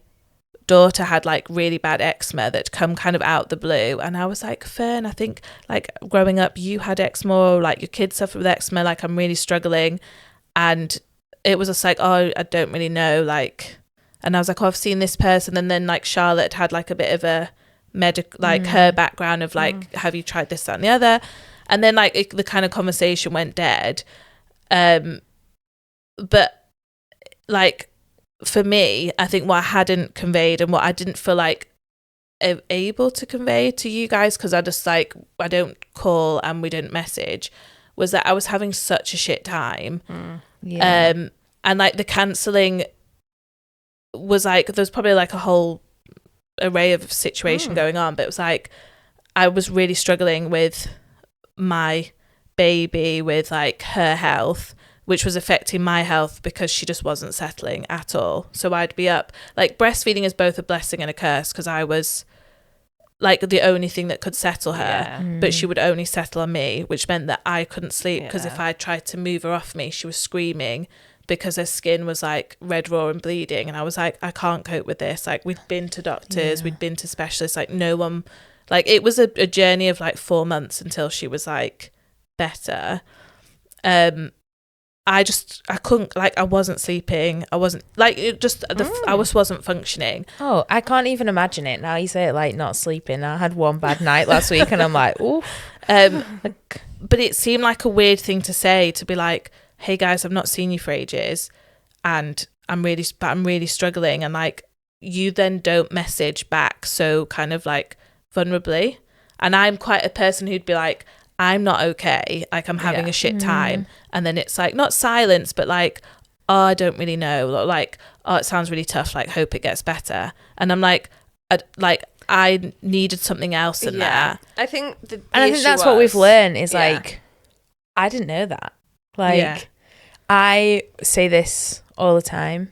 daughter had like really bad eczema that come kind of out the blue. And I was like, Fern, I think like growing up, you had eczema, or like your kids suffer with eczema. Like, I'm really struggling. And it was just like, oh, I don't really know. Like, and I was like, oh, I've seen this person. And then like Charlotte had like a bit of a medical, like her background of like, have you tried this, that and the other? And then like the kind of conversation went dead. But like for me, I think what I hadn't conveyed and what I didn't feel like able to convey to you guys, because I just like, I don't call and we didn't message, was that I was having such a shit time. And like the cancelling was like, there's probably like a whole array of situation going on, but it was like I was really struggling with my baby, with like her health, which was affecting my health because she just wasn't settling at all. So I'd be up, like, breastfeeding is both a blessing and a curse, because I was like the only thing that could settle her, but she would only settle on me, which meant that I couldn't sleep, because if I tried to move her off me, she was screaming because her skin was like red raw and bleeding. And I was like, I can't cope with this. Like, we'd been to doctors, we'd been to specialists, like no one, like it was a journey of like 4 months until she was like better. I couldn't, like, I wasn't sleeping. I wasn't like, it just, I just wasn't functioning. Oh, I can't even imagine it now. You say it like not sleeping. I had one bad night last week and I'm like, ooh. but it seemed like a weird thing to say, to be like, hey guys, I've not seen you for ages and I'm really struggling, and like you then don't message back so kind of like vulnerably. And I'm quite a person who'd be like, I'm not okay, like I'm having a shit time, and then it's like not silence but like, oh, I don't really know, or like, oh, it sounds really tough, like hope it gets better. And I'm like I needed something else in there. I think I think that's what we've learned is like, I didn't know that. Like, I say this all the time.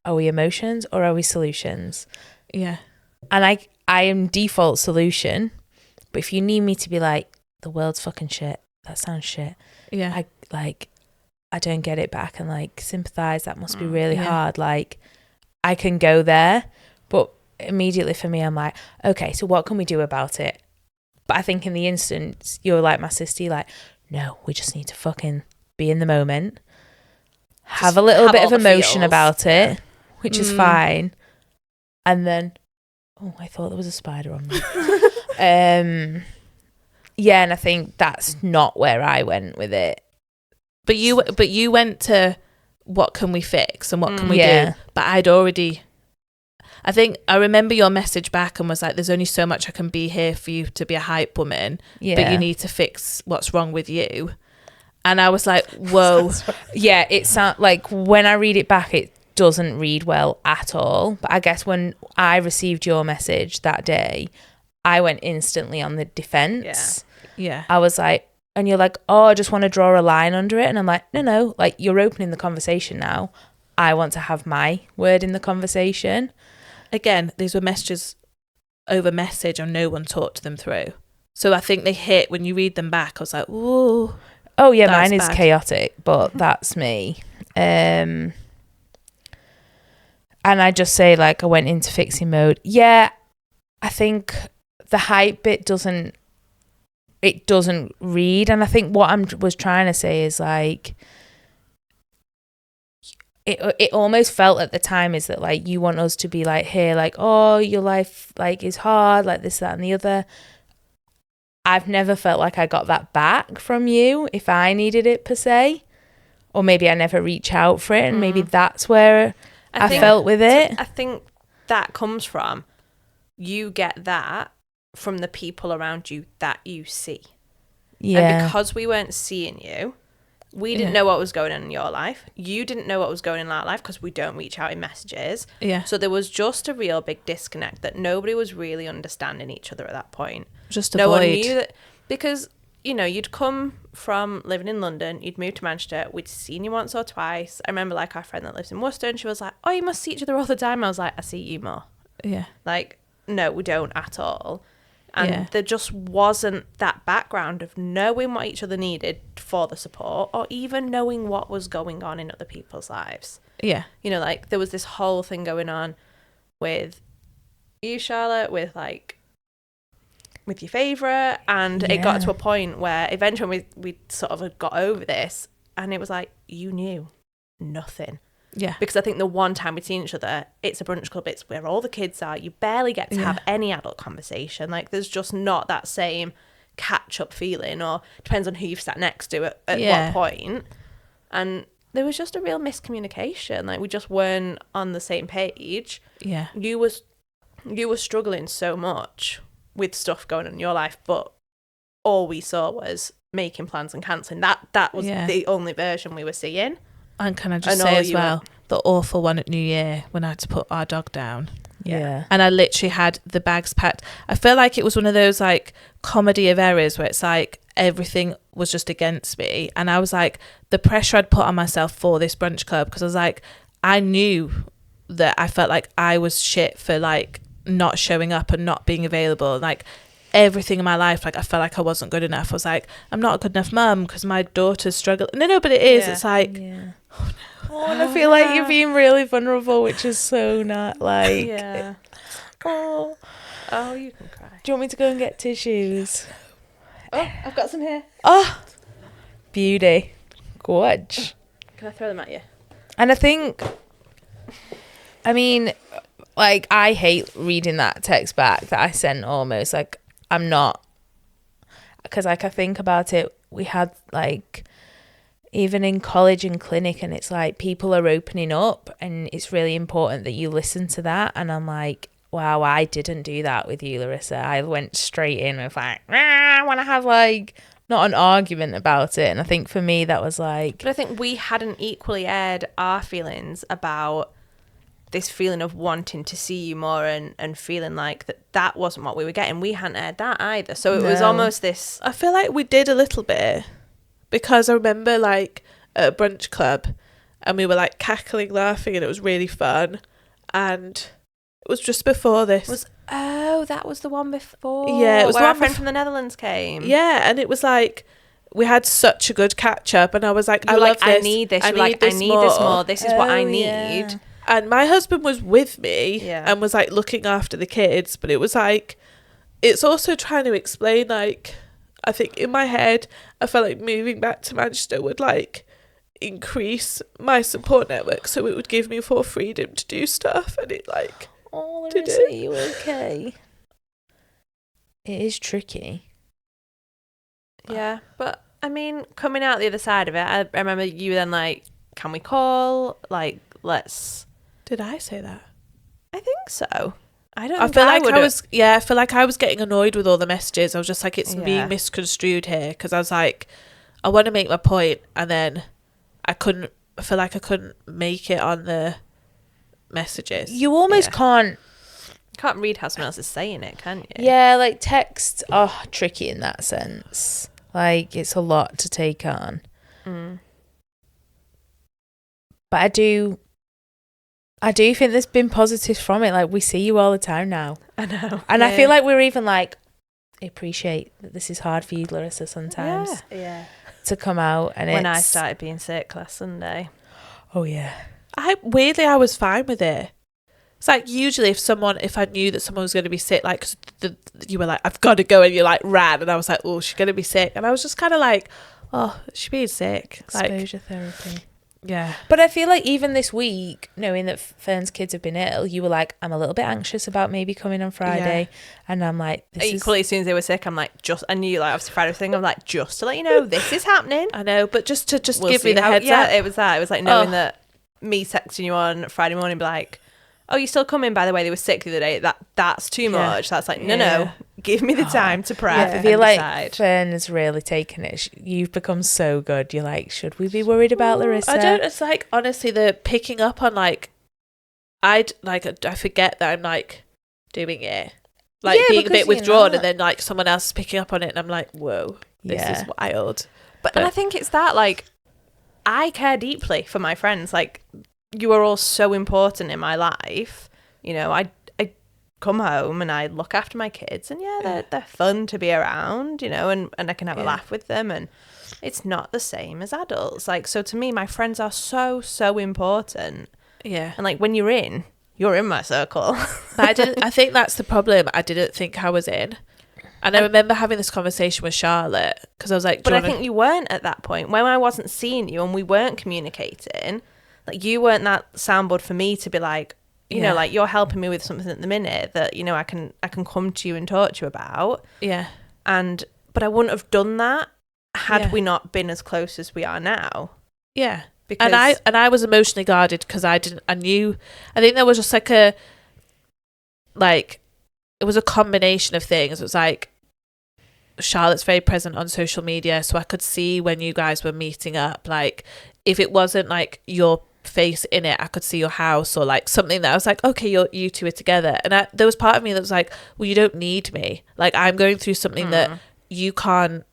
Are we emotions or are we solutions? Yeah. And I am default solution. But if you need me to be like, the world's fucking shit, that sounds shit. Yeah. I don't get it back and like sympathize. That must be really hard. Like, I can go there. But immediately for me, I'm like, okay, so what can we do about it? But I think in the instant, you're like my sister, like, no, we just need to fucking be in the moment. Have a little bit of emotion about it, which is fine. And then, oh, I thought there was a spider on me. And I think that's not where I went with it. But you went to what can we fix and what can we do? But I think I remember your message back and was like, there's only so much I can be here for you to be a hype woman, but you need to fix what's wrong with you. And I was like, whoa. Yeah, it sounds like when I read it back, it doesn't read well at all. But I guess when I received your message that day, I went instantly on the defense. Yeah. I was like, and you're like, oh, I just want to draw a line under it. And I'm like, no, like you're opening the conversation now. I want to have my word in the conversation. Again, these were messages over message and no one talked them through. So I think they hit, when you read them back, I was like, ooh. Oh yeah, mine is chaotic, but that's me. And I just say like I went into fixing mode. Yeah, I think the hype bit doesn't read, and I think what I was trying to say is like it almost felt at the time is that like you want us to be like here, like, oh, your life like is hard, like this, that, and the other. I've never felt like I got that back from you if I needed it per se, or maybe I never reach out for it, and maybe that's where I felt with it. I think that comes from, you get that from the people around you that you see. Yeah. And because we weren't seeing you, we didn't know what was going on in your life. You didn't know what was going on in our life because we don't reach out in messages. Yeah. So there was just a real big disconnect that nobody was really understanding each other at that point. Just a no void. one knew that, because, you know, you'd come from living in London, you'd moved to Manchester, we'd seen you once or twice. I remember like our friend that lives in Worcester, and she was like, oh, you must see each other all the time. I was like, I see you more. Yeah. Like, no, we don't at all. And there just wasn't that background of knowing what each other needed for the support, or even knowing what was going on in other people's lives. Yeah. You know, like there was this whole thing going on with you, Charlotte, with your favourite, and it got to a point where eventually we sort of got over this, and it was like, you knew nothing. Yeah. Because I think the one time we'd seen each other, it's a brunch club, it's where all the kids are, you barely get to have any adult conversation. Like there's just not that same catch-up feeling, or depends on who you've sat next to at what point. And there was just a real miscommunication. Like we just weren't on the same page. Yeah. You were struggling so much with stuff going on in your life, but all we saw was making plans and cancelling. That was the only version we were seeing. And can I just say as well, the awful one at New Year when I had to put our dog down. Yeah. And I literally had the bags packed. I feel like it was one of those like comedy of errors where it's like everything was just against me. And I was like, the pressure I'd put on myself for this brunch club, because I was like, I knew that I felt like I was shit for like not showing up and not being available. Like everything in my life, like I felt like I wasn't good enough. I was like, I'm not a good enough mum because my daughter's struggling. No, but it is. It's like, oh no. And I feel like you're being really vulnerable, which is so not like. Yeah. Oh, you can cry. do you want me to go and get tissues? Oh, I've got some here. Oh, beauty. Gorge. Can I throw them at you? And I think, I mean, like, I hate reading that text back that I sent almost. Like, because like I think about it, we had like even in college and clinic, and it's like people are opening up, and it's really important that you listen to that. And I'm like, wow, I didn't do that with you, Larissa. I went straight in with like, I want to have like not an argument about it. And I think for me that was like, but I think we hadn't equally aired our feelings about this feeling of wanting to see you more, and feeling like that wasn't what we were getting. We hadn't aired that either, so it was almost this. I feel like we did a little bit, because I remember like at a brunch club and we were like cackling, laughing, and it was really fun. And it was just before this. That was the one before. Yeah, it was where the our one friend from the Netherlands came. Yeah, and it was like we had such a good catch up, and I was like, I need this. I need this more. This is what I need. Yeah. And my husband was with me Yeah. and was like looking after the kids, but it was like, it's also trying to explain, like, I think in my head, I felt like moving back to Manchester would like increase my support network, so it would give me more freedom to do stuff, and it like, oh, did Larissa, it. are you okay? It is tricky. Yeah, but I mean, coming out the other side of it, I remember you then like, can we call? Like, let's. Did I say that? I think so. I don't. I think feel like I would've- was, I feel like I was getting annoyed with all the messages. I was just like, it's Yeah. being misconstrued here, because I was like, I want to make my point, and then I feel like I couldn't make it on the messages. You almost can't. You can't read how someone else is saying it, can you? Yeah, like texts are tricky in that sense. Like it's a lot to take on. Mm. But I do think there's been positives from it. Like we see you all the time now. I know. And I feel like we're even like, I appreciate that this is hard for you, Larissa, sometimes Yeah. to come out. And When I it's, started being sick last Sunday. oh yeah. I was fine with it. It's like usually if I knew that someone was going to be sick, like 'cause you were like, I've got to go, and you like ran, and I was like, oh, she's going to be sick, and I was just kind of like, oh, she's being sick. Exposure therapy. Yeah. But I feel like even this week, knowing that Fern's kids have been ill, you were like, I'm a little bit anxious about maybe coming on Friday. And I'm like, Equally, as soon as they were sick, I'm like, I knew, like, obviously Friday thing, I'm like, just to let you know, this is happening. I know, but just to We'll give me see the how- heads yeah, up. it was that. It was like knowing that me texting you on Friday morning, be like, oh, you're still coming, by the way, they were sick the other day. That's too much. That's like, no, give me the time to prep. I feel like decide. Fern has really taken it. You've become so good. You're like, should we be worried about Larissa? It's like, honestly, the picking up on like, I forget that I'm like doing it. Like Yeah, being a because bit you're withdrawn, not. and then like someone else is picking up on it, and I'm like, whoa, this is wild. And I think it's that, like, I care deeply for my friends. Like, you are all so important in my life. You know, I come home and I look after my kids, and they're fun to be around, you know, and I can have a laugh with them, and it's not the same as adults. Like, so to me, my friends are so, so important. Yeah. And like, when you're in my circle. But I think that's the problem. I didn't think I was in. And I remember having this conversation with Charlotte, because I was like, but I think you weren't at that point when I wasn't seeing you and we weren't communicating. Like, you weren't that soundboard for me to be like, you know, like, you're helping me with something at the minute that, you know, I can come to you and talk to you about. Yeah. But I wouldn't have done that had we not been as close as we are now. Yeah. Because And I was emotionally guarded, because I think there was just like it was a combination of things. It was like, Charlotte's very present on social media, so I could see when you guys were meeting up. Like, if it wasn't like your face in it, I could see your house, or like something that I was like, okay, you two are together. And there was part of me that was like, well, you don't need me. Like, I'm going through something that you can't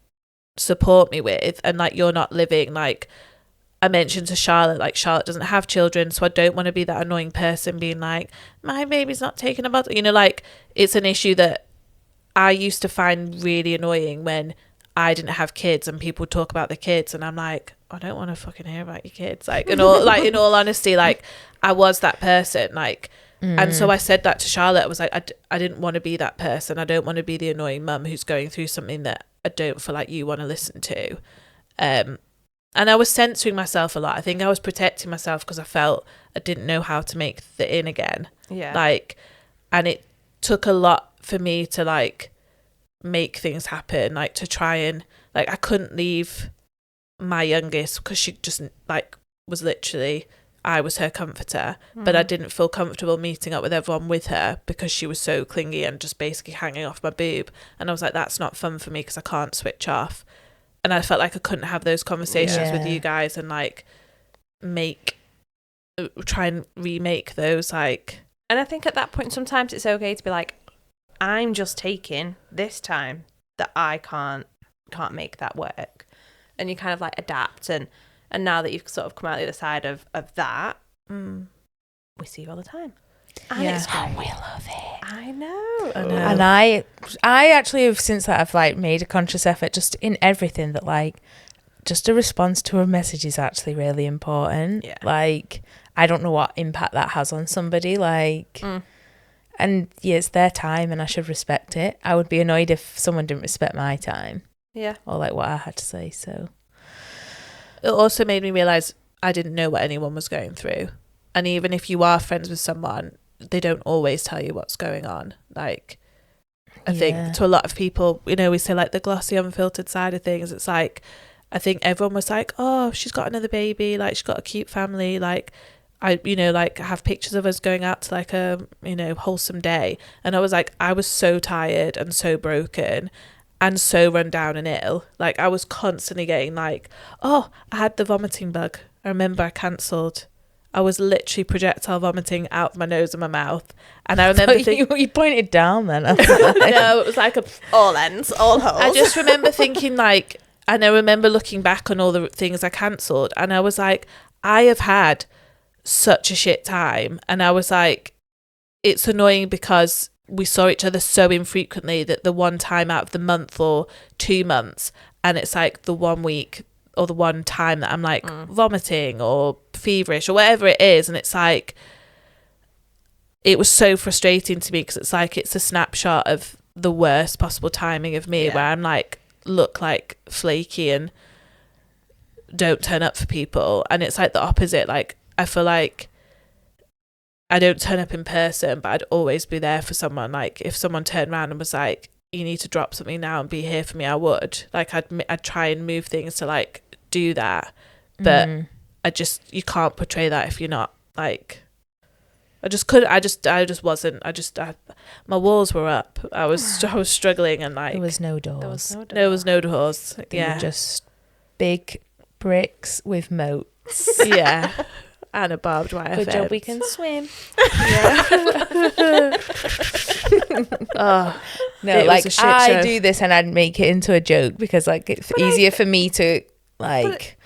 support me with, and like, you're not living. Like, I mentioned to Charlotte, like, Charlotte doesn't have children, so I don't want to be that annoying person being like, my baby's not taking a bottle. You know, like, it's an issue that I used to find really annoying when I didn't have kids and people talk about the kids, and I'm like, I don't want to fucking hear about your kids. Like, in all honesty, like, I was that person, like, and so I said that to Charlotte. I was like, I didn't want to be that person. I don't want to be the annoying mum who's going through something that I don't feel like you want to listen to. And I was censoring myself a lot. I think I was protecting myself because I felt I didn't know how to make the in again. Yeah. Like, and it took a lot for me to like make things happen, like to try and like I couldn't leave my youngest because she just like was literally, I was her comforter, but I didn't feel comfortable meeting up with everyone with her because she was so clingy and just basically hanging off my boob. And I was like, that's not fun for me because I can't switch off. And I felt like I couldn't have those conversations with you guys and like try and remake those like. And I think at that point sometimes it's okay to be like, I'm just taking this time that I can't make that work. And you kind of like adapt, and now that you've sort of come out the other side of that, we see you all the time. And it's great. And we love it. I know. And I actually have, since that, I've like made a conscious effort just in everything that like just a response to a message is actually really important. Yeah. Like I don't know what impact that has on somebody, like and yeah, it's their time and I should respect it. I would be annoyed if someone didn't respect my time. Yeah. Or like what I had to say. So it also made me realise I didn't know what anyone was going through. And even if you are friends with someone, they don't always tell you what's going on. Like, I think to a lot of people, you know, we say like the glossy, unfiltered side of things. It's like, I think everyone was like, oh, she's got another baby. Like, she's got a cute family. Like, I, you know, like have pictures of us going out to like a, you know, wholesome day. And I was like, I was so tired and so broken and so run down and ill. Like I was constantly getting like, oh, I had the vomiting bug. I remember I cancelled. I was literally projectile vomiting out of my nose and my mouth. And I remember thinking, you pointed down then. no, it was like all ends, all holes. I just remember thinking like, and I remember looking back on all the things I cancelled, and I was like, I have had such a shit time. And I was like, it's annoying because we saw each other so infrequently that the one time out of the month or 2 months, and it's like the 1 week or the one time that I'm like vomiting or feverish or whatever it is. And it's like, it was so frustrating to me because it's like, it's a snapshot of the worst possible timing of me where I'm like, look like flaky and don't turn up for people. And it's like the opposite. Like, I feel like I don't turn up in person, but I'd always be there for someone. Like if someone turned around and was like, you need to drop something now and be here for me, I would. Like I'd try and move things to like do that. But I just, you can't portray that if you're not like, I just couldn't, I just wasn't, my walls were up. I was struggling and like. There was no doors. There was no doors. They were just big bricks with moats. Yeah. And a barbed wire Good fence. job we can swim. Oh no, it like was a shit I show. do this and I'd make it into a joke because like it's easier for me to like.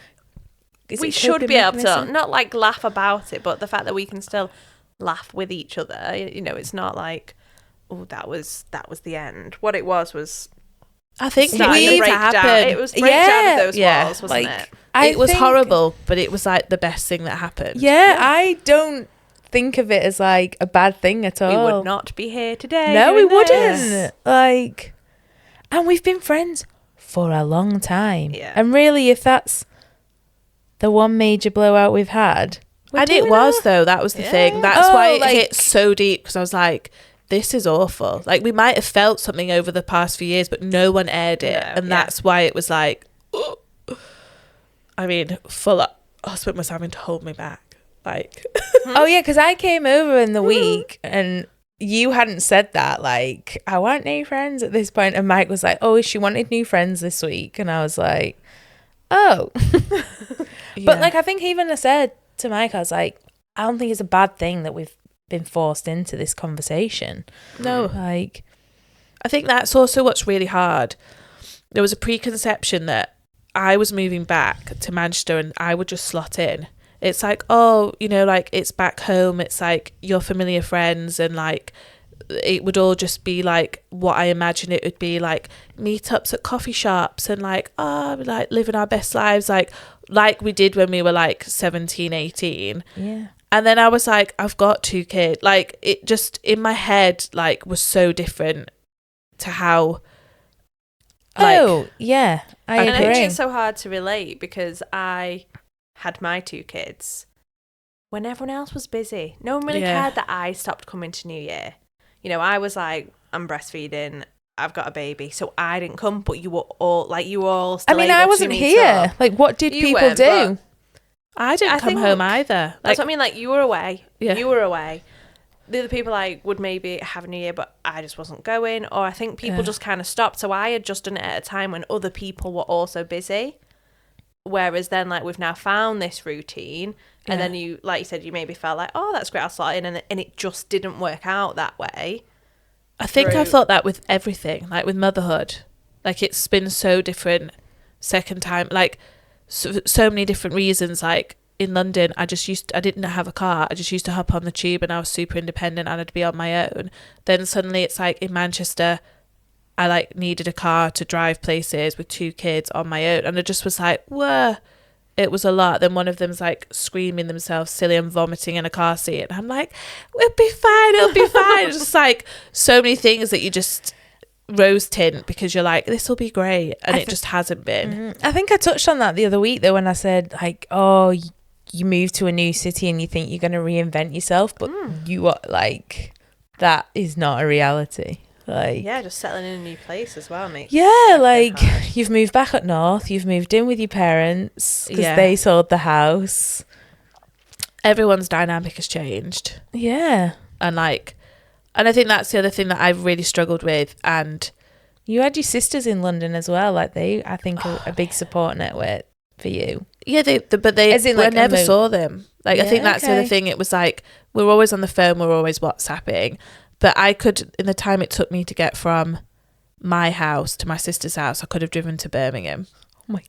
We should be able to not like laugh about it, but the fact that we can still laugh with each other, you know, it's not like, oh, that was the end. What it was I think starting to break down. It was breakdown of those walls, wasn't like, it? It was horrible, but it was like the best thing that happened. Yeah, I don't think of it as like a bad thing at all. We would not be here today. No, we doing wouldn't. this. Like, and we've been friends for a long time. Yeah. And really, if that's the one major blowout we've had, And it was though, that was the thing. That's why it hit so deep, because I was like, this is awful. Like we might have felt something over the past few years, but no one aired it. And that's why it was like, oh. I mean, husband was having to hold me back. Like, oh yeah, because I came over in the week and you hadn't said that. Like, I want new friends at this point, and Mike was like, "Oh, she wanted new friends this week," and I was like, "Oh." But like, I think even I said to Mike, I was like, "I don't think it's a bad thing that we've been forced into this conversation." No, like, I think that's also what's really hard. There was a preconception that I was moving back to Manchester and I would just slot in. It's like, oh, you know, like it's back home. It's like your familiar friends, and like it would all just be like what I imagine it would be, like meetups at coffee shops and like, oh, like living our best lives, like we did when we were like 17, 18. yeah. And then I was like, I've got 2 kids. Like it just in my head like was so different to how. Like, oh yeah, I And agree. it's so hard to relate because I had my 2 kids when everyone else was busy. No one really cared that I stopped coming to New Year. You know, I was like, I'm breastfeeding. I've got a baby, so I didn't come, but you were all still I able to wasn't meet here. up. Like, what did You people weren't, do? I didn't come home either. That's what I mean. Like, you were away. Yeah. You were away. The other people would maybe have a New Year, but I just wasn't going. Or I think people just kind of stopped. So I had just done it at a time when other people were also busy. Whereas then, like, we've now found this routine, and then you, like you said, you maybe felt like, oh, that's great, I'll slot in, and it just didn't work out that way. I think I thought that with everything, like with motherhood. Like, it's been so different second time, like so many different reasons. Like in London, I didn't have a car. I just used to hop on the tube and I was super independent and I'd be on my own. Then suddenly it's like in Manchester, I like needed a car to drive places with 2 kids on my own. And I just was like, whoa, it was a lot. Then one of them's like screaming themselves silly and vomiting in a car seat. And I'm like, it'll be fine. It's just like so many things that you just rose tint because you're like, this will be great. And it just hasn't been. I think I touched on that the other week though, when I said like, oh, you move to a new city and you think you're going to reinvent yourself, but you are like, that is not a reality. Like, yeah, just settling in a new place as well, mate. Yeah, like you've moved back up north, you've moved in with your parents because they sold the house. Everyone's dynamic has changed. Yeah. And I think that's the other thing that I've really struggled with. And you had your sisters in London as well. Like I think are a big support network for you. Yeah, I never saw them. Like, I think that's the other thing. It was like, we were always on the phone, we were always WhatsApping. But I could, in the time it took me to get from my house to my sister's house, I could have driven to Birmingham. Oh my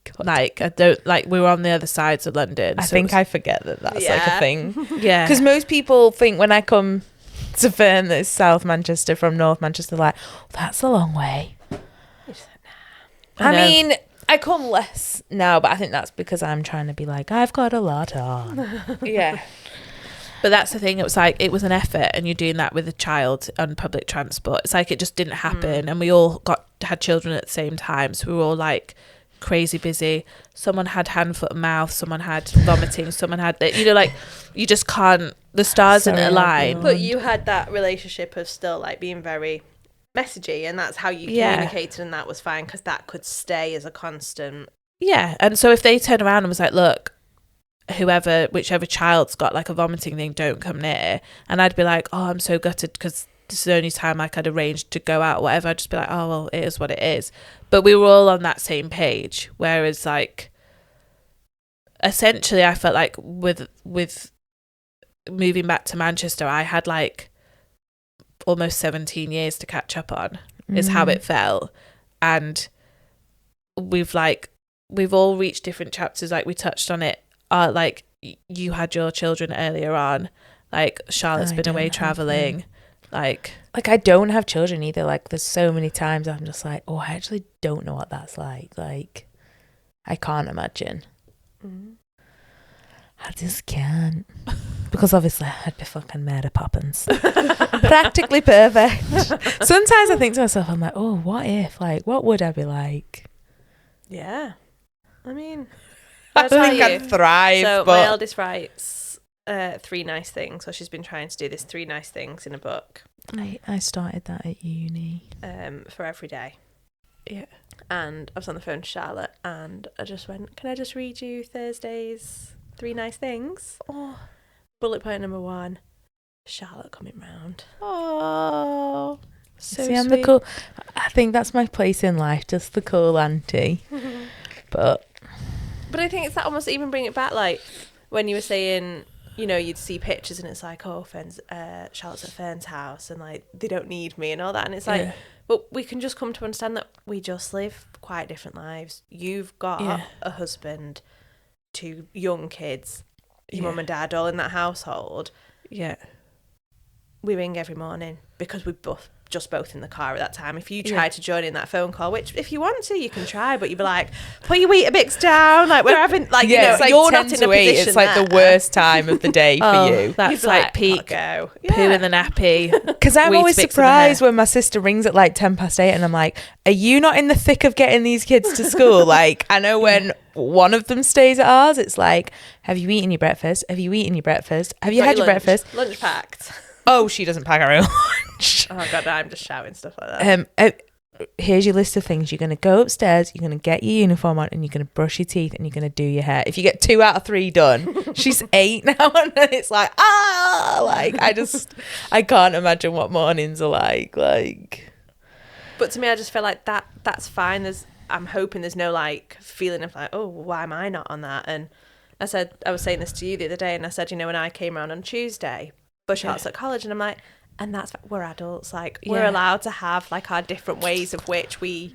God. Like, we were on the other sides of London. I think I forget that's like a thing. Yeah. Because most people think when I come to Fern, that's South Manchester from North Manchester, like, that's a long way. I mean, I come less now, but I think that's because I'm trying to be like, I've got a lot on. Yeah. But that's the thing. It was like, it was an effort, and you're doing that with a child on public transport. It's like, it just didn't happen. And we all had children at the same time. So we were all like crazy busy. Someone had hand, foot and mouth. Someone had vomiting. Someone had, like, you just can't, the stars didn't align. But you had that relationship of still like being very messagey, and that's how you communicated, and that was fine because that could stay as a constant. Yeah. And so if they turned around and was like, look, whichever child's got like a vomiting thing, don't come near, and I'd be like, oh, I'm so gutted because this is the only time like I'd arranged to go out or whatever, I'd just be like, oh well, it is what it is. But we were all on that same page, whereas like essentially I felt like with moving back to Manchester, I had like almost 17 years to catch up on, is how it felt. And we've all reached different chapters, like we touched on it. Like you had your children earlier on, like Charlotte's been away traveling, like I don't have children either. Like, there's so many times I'm just like, oh, I actually don't know what that's like I can't imagine. I just can't, because obviously I'd be fucking Mary Poppins. Practically perfect. Sometimes I think to myself, I'm like, oh, what if, like, what would I be like? Yeah, I mean, I think I'd thrive. So my eldest writes 3 nice things. So she's been trying to do this 3 nice things in a book. I started that at uni. For every day. Yeah. And I was on the phone to Charlotte, and I just went, can I just read you Thursday's 3 nice things? Oh. Bullet point number 1, Charlotte coming round. Oh, so See, I'm sweet. the cool. I think that's my place in life, just the cool auntie. But I think it's that, almost even bring it back, like when you were saying, you know, you'd see pictures and it's like, oh, Charlotte's at Fern's house and like they don't need me and all that, and it's like, but we can just come to understand that we just live quite different lives. You've got a husband, 2 young kids, your mum and dad all in that household. Yeah. We ring every morning because we're both in the car at that time. If you try to join in that phone call, which if you want to, you can try, but you'd be like, put your Weetabix down. Like, we're having, like, you know, it's like you're 10 not in to a 8. position. It's like the worst time of the day for you. That's You'd like peak go. poo in the nappy. Because I'm always Weetabix in the surprised hair. when my sister rings at like 8:10 and I'm like, are you not in the thick of getting these kids to school? Like, I know when one of them stays at ours, it's like, have you eaten your breakfast? Have you eaten your breakfast? Have you had your breakfast? Lunch packed. Oh, she doesn't pack her own lunch. Oh god, I'm just shouting stuff like that. here's your list of things. You're going to go upstairs, you're going to get your uniform on, and you're going to brush your teeth, and you're going to do your hair. If you get 2 out of 3 done, she's 8 now, and it's like, like, I can't imagine what mornings are like. But to me, I just feel like that's fine. I'm hoping there's no like feeling of like, oh, why am I not on that? And I was saying this to you the other day, and I said, you know, when I came around on Tuesday, bush arts at college, and I'm like, and that's, we're adults, like, we're allowed to have like our different ways of which we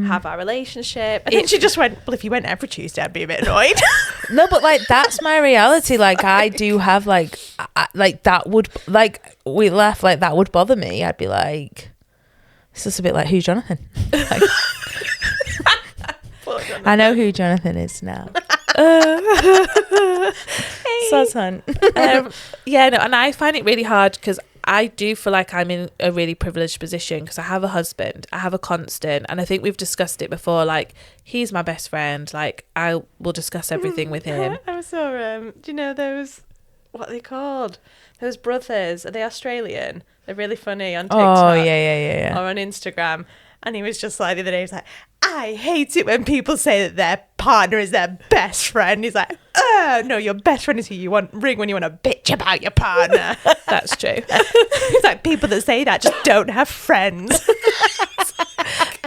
have our relationship. And then she just went, well, if you went every Tuesday, I'd be a bit annoyed. No, but like, that's my reality. Like, I do have like, like that would, like, we laugh, like that would bother me. I'd be like, it's just a bit like, who's Jonathan? Like, I know who Jonathan is now. Satan. Yeah, no, and I find it really hard because I do feel like I'm in a really privileged position because I have a husband, I have a constant, and I think we've discussed it before, like, he's my best friend, like, I will discuss everything with him. I saw, do you know those, what are they called? Those brothers, are they Australian? They're really funny on TikTok. Oh, yeah. Or on Instagram. And he was just like, the other day, he was like, I hate it when people say that their partner is their best friend. He's like, no, your best friend is who you want ring when you want to bitch about your partner. That's true. It's like, people that say that just don't have friends.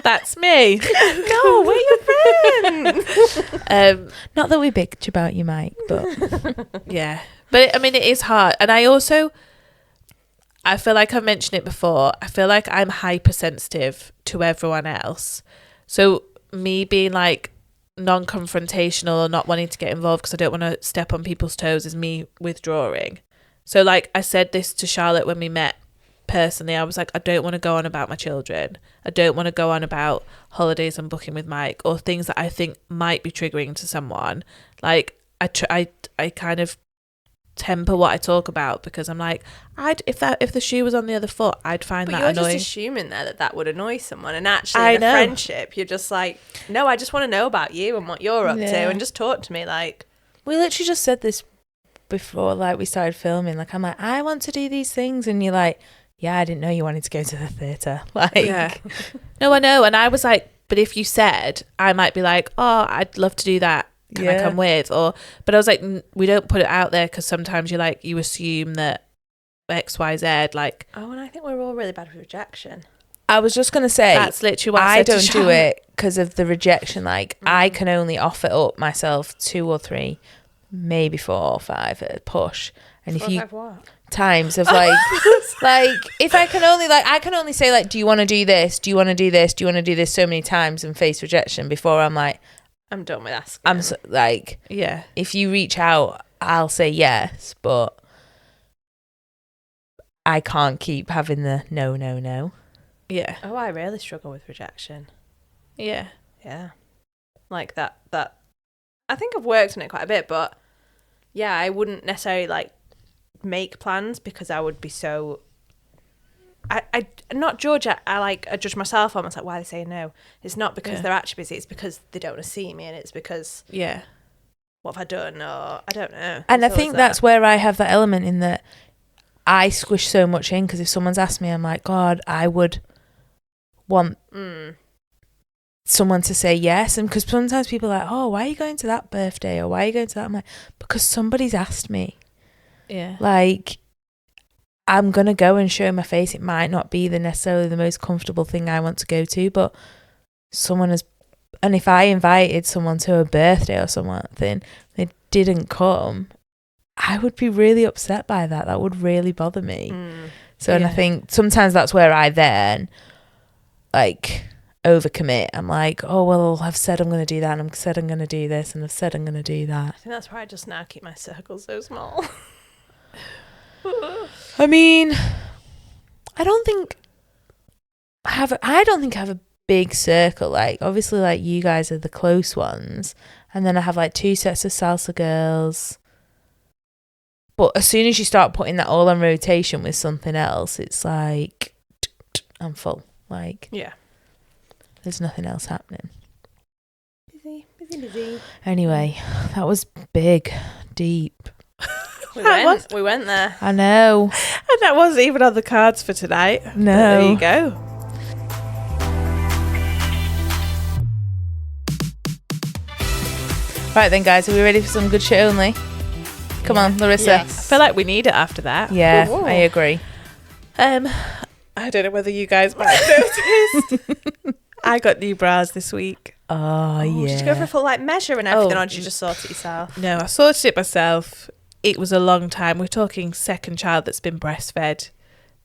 That's me. No, we're your friends. Not that we bitch about you, Mike, but Yeah. But I mean, it is hard. And I feel like I've mentioned it before. I feel like I'm hypersensitive to everyone else. So me being like non-confrontational or not wanting to get involved because I don't want to step on people's toes is me withdrawing. So like I said this to Charlotte when we met personally. I was like, I don't want to go on about my children. I don't want to go on about holidays I'm booking with Mike or things that I think might be triggering to someone. Like I kind of temper what I talk about because I'm like, if the shoe was on the other foot, I'd find that annoying. But you're just assuming there that would annoy someone, and actually in a friendship, you're just like, no, I just want to know about you and what you're up to, and just talk to me. Like, we literally just said this before, like we started filming. Like, I'm like, I want to do these things, and you're like, yeah, I didn't know you wanted to go to the theatre. Like, yeah. No, I know, and I was like, but if you said, I might be like, oh, I'd love to do that. Can I come with? But I was like, we don't put it out there because sometimes you assume that XYZ, like. Oh, and I think we're all really bad with rejection. I was just going to say, that's literally what I don't do it because of the rejection. Like, I can only offer up myself 2 or 3, maybe 4 or 5 at a push. And if you times of like, like if I can only say like, do you want to do this? Do you want to do this? Do you want to do this so many times and face rejection before I'm like, I'm done with asking. I'm so, like, yeah. If you reach out, I'll say yes, but I can't keep having the no. Yeah. Oh, I really struggle with rejection. Yeah. Yeah. Like that. I think I've worked on it quite a bit, but yeah, I wouldn't necessarily like make plans because I would be so. I not judge. I judge myself on. I was like, why are they saying no? It's not because they're actually busy. It's because they don't want to see me, and it's because what have I done? Or I don't know. And I think that's where I have that element in that I squish so much in because if someone's asked me, I'm like, God, I would want someone to say yes. And because sometimes people are like, oh, why are you going to that birthday? Or why are you going to that? I'm like, because somebody's asked me. Yeah. Like, I'm going to go and show my face. It might not be necessarily the most comfortable thing I want to go to, but someone has, and if I invited someone to a birthday or something, they didn't come, I would be really upset by that. That would really bother me. So, and I think sometimes that's where I then, like, overcommit. I'm like, oh, well, I've said I'm going to do that, and I've said I'm going to do this, and I've said I'm going to do that. I think that's why I just now keep my circle so small. I mean, I don't think I have a big circle. Like, obviously, like, you guys are the close ones, and then I have like 2 sets of salsa girls. But as soon as you start putting that all on rotation with something else, it's like I'm full. Like, yeah, there's nothing else happening. Busy. Anyway, that was big, deep. We went there. I know. And that wasn't even on the cards for tonight. No. But there you go. Right then, guys, are we ready for some good shit only? Come on, Larissa. Yes. I feel like we need it after that. Yeah, Ooh. I agree. I don't know whether you guys might have noticed. I got new bras this week. Oh, yeah. Did you go for a full like measure and everything, Oh, or did you just sort it yourself? No, I sorted it myself. It was a long time. We're talking second child that's been breastfed.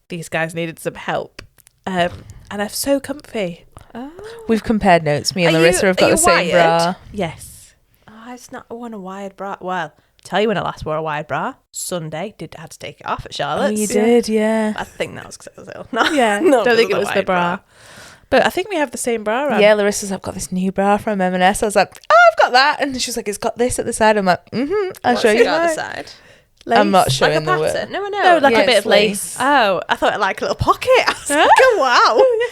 These guys needed some help. And they're so comfy. Oh. We've compared notes. Me and Are Larissa you- have got are the you same wired? bra. Yes. Oh, it's not worn a wired bra. Well, tell you when I last wore a wired bra. Sunday. Had to take it off at Oh, Charlotte's. you did, yeah. I think that was because I was ill. No, Yeah. no, Don't think it a was the wired bra. But I think we have the same bra on. Yeah, Larissa's, I've got this new bra from M&S. I was like, oh, I've got that. And she's like, it's got this at the side. I'm like, I'll What's show it you got on the mine. side? I'm not Like showing a the word. pattern? No, I know. No, like Yeah, a bit it's of lace. Oh, I thought it like a little pocket. I was Huh? like, oh,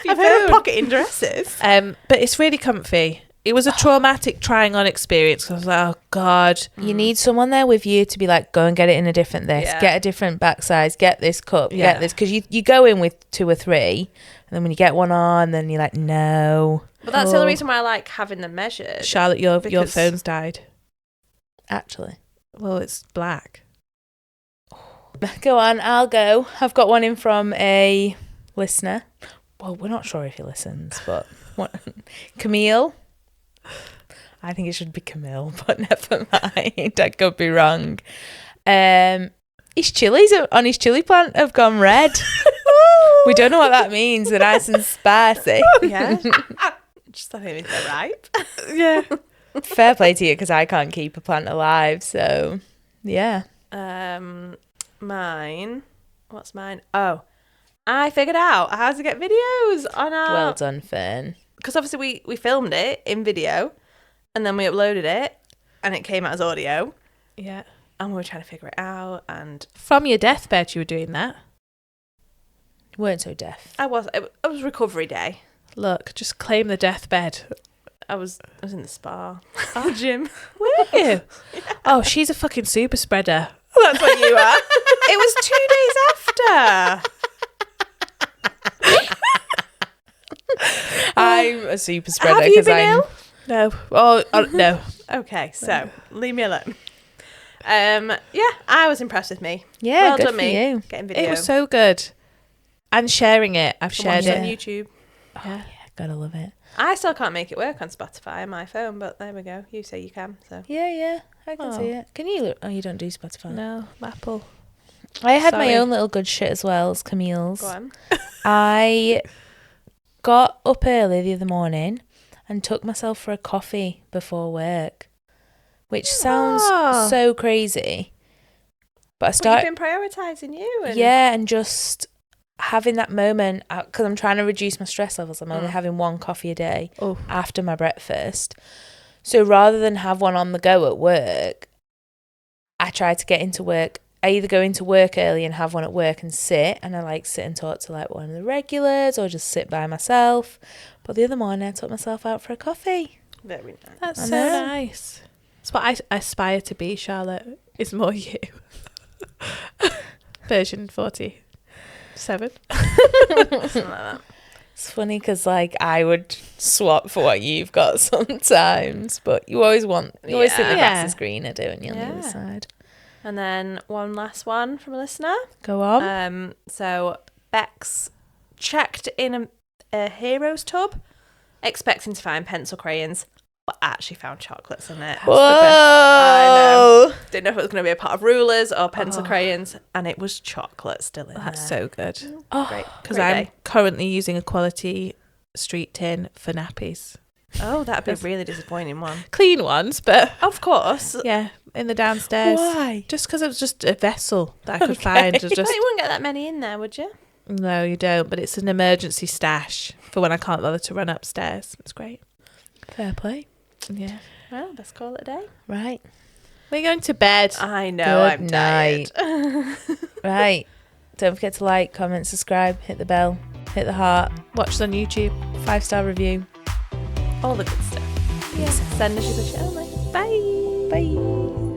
wow. I've heard of phone. pocket in dresses. But it's really comfy. It was a traumatic trying on experience because I was like, oh God. You need someone there with you to be like, go and get it in a different this, Yeah. get a different back size, get this cup, Yeah. get this. Because you go in with 2 or 3, and then when you get one on, then you're like, no. But that's the Oh. only reason why I like having them measured. Charlotte, your Because- phone's died. Actually. Well, it's black. Go on, I'll go. I've got one in from a listener. Well, we're not sure if he listens, but what? Camille. I think it should be Camille, but never mind. I could be wrong. His chilies on his chili plant have gone red. We don't know what that means. They're nice and spicy. Yeah. Just I think they're ripe. Yeah. Fair play to you, because I can't keep a plant alive. So, yeah. Mine. What's mine? Oh, I figured out how to get videos on our. Well done, Fern. Because obviously we filmed it in video, and then we uploaded it, and it came out as audio, Yeah. and we were trying to figure it out. And From your deathbed, you were doing that. Weren't so deaf. it was recovery day. Look, just claim the deathbed. I was in the spa, the gym. Were you? Oh, she's a fucking super spreader. That's what you are. It was 2 days after. I'm a super spreader. Have you 'cause been I'm- ill? No. Oh, no. Okay, so leave me alone. Yeah, I was impressed with me. Yeah, well good done, for me. you. Getting video. It was so good. And sharing it. I've Come on, shared it's it. on YouTube. Yeah. Gotta love it. I still can't make it work on Spotify on my phone, but there we go. You say you can, so. Yeah, I can Oh. see it. Can you? Oh, you don't do Spotify. No, Apple. I had my Sorry. own little good shit as well as Camille's. Go on. I got up early the other morning and took myself for a coffee before work, which sounds Ah. so crazy. But I But started, you've been prioritising you. And yeah, and just having that moment, because I'm trying to reduce my stress levels. I'm only Mm. having 1 coffee a day Oh. after my breakfast. So rather than have one on the go at work, I try to get into work. I either go into work early and have one at work and sit, and I like sit and talk to like one of the regulars, or just sit by myself. But the other morning I took myself out for a coffee. Very nice. That's I so know. nice. That's what I aspire to be, Charlotte. It's more you. Version 47. Something like that. It's funny because like I would swap for what you've got sometimes, but you always think the Yeah. grass is greener, don't you, on the Yeah. other side? And then one last one from a listener. Go on. So Bex checked in a Heroes tub, expecting to find pencil crayons, but actually found chocolates in it. Whoa! I know. Didn't know if it was going to be a pot of rulers or pencil crayons, and it was chocolate still in That's there. so good. Oh, Great. Because Great I'm day. currently using a quality street tin for nappies. Oh, that'd be a really disappointing one. Clean ones, but Of course. yeah, in the downstairs. Why? Just because it was just a vessel that I could Okay. find. It was But just you wouldn't get that many in there, would you? no, you don't. But it's an emergency stash for when I can't bother to run upstairs. It's great. Fair play. Yeah. Well, let's call it a day. Right. We're going to bed. I know, Good I'm tired. Right. Don't forget to like, comment, subscribe, hit the bell, hit the heart, Watch us on YouTube. 5-star review. All the good stuff. Yeah. Send us your good shit only. Bye. Bye.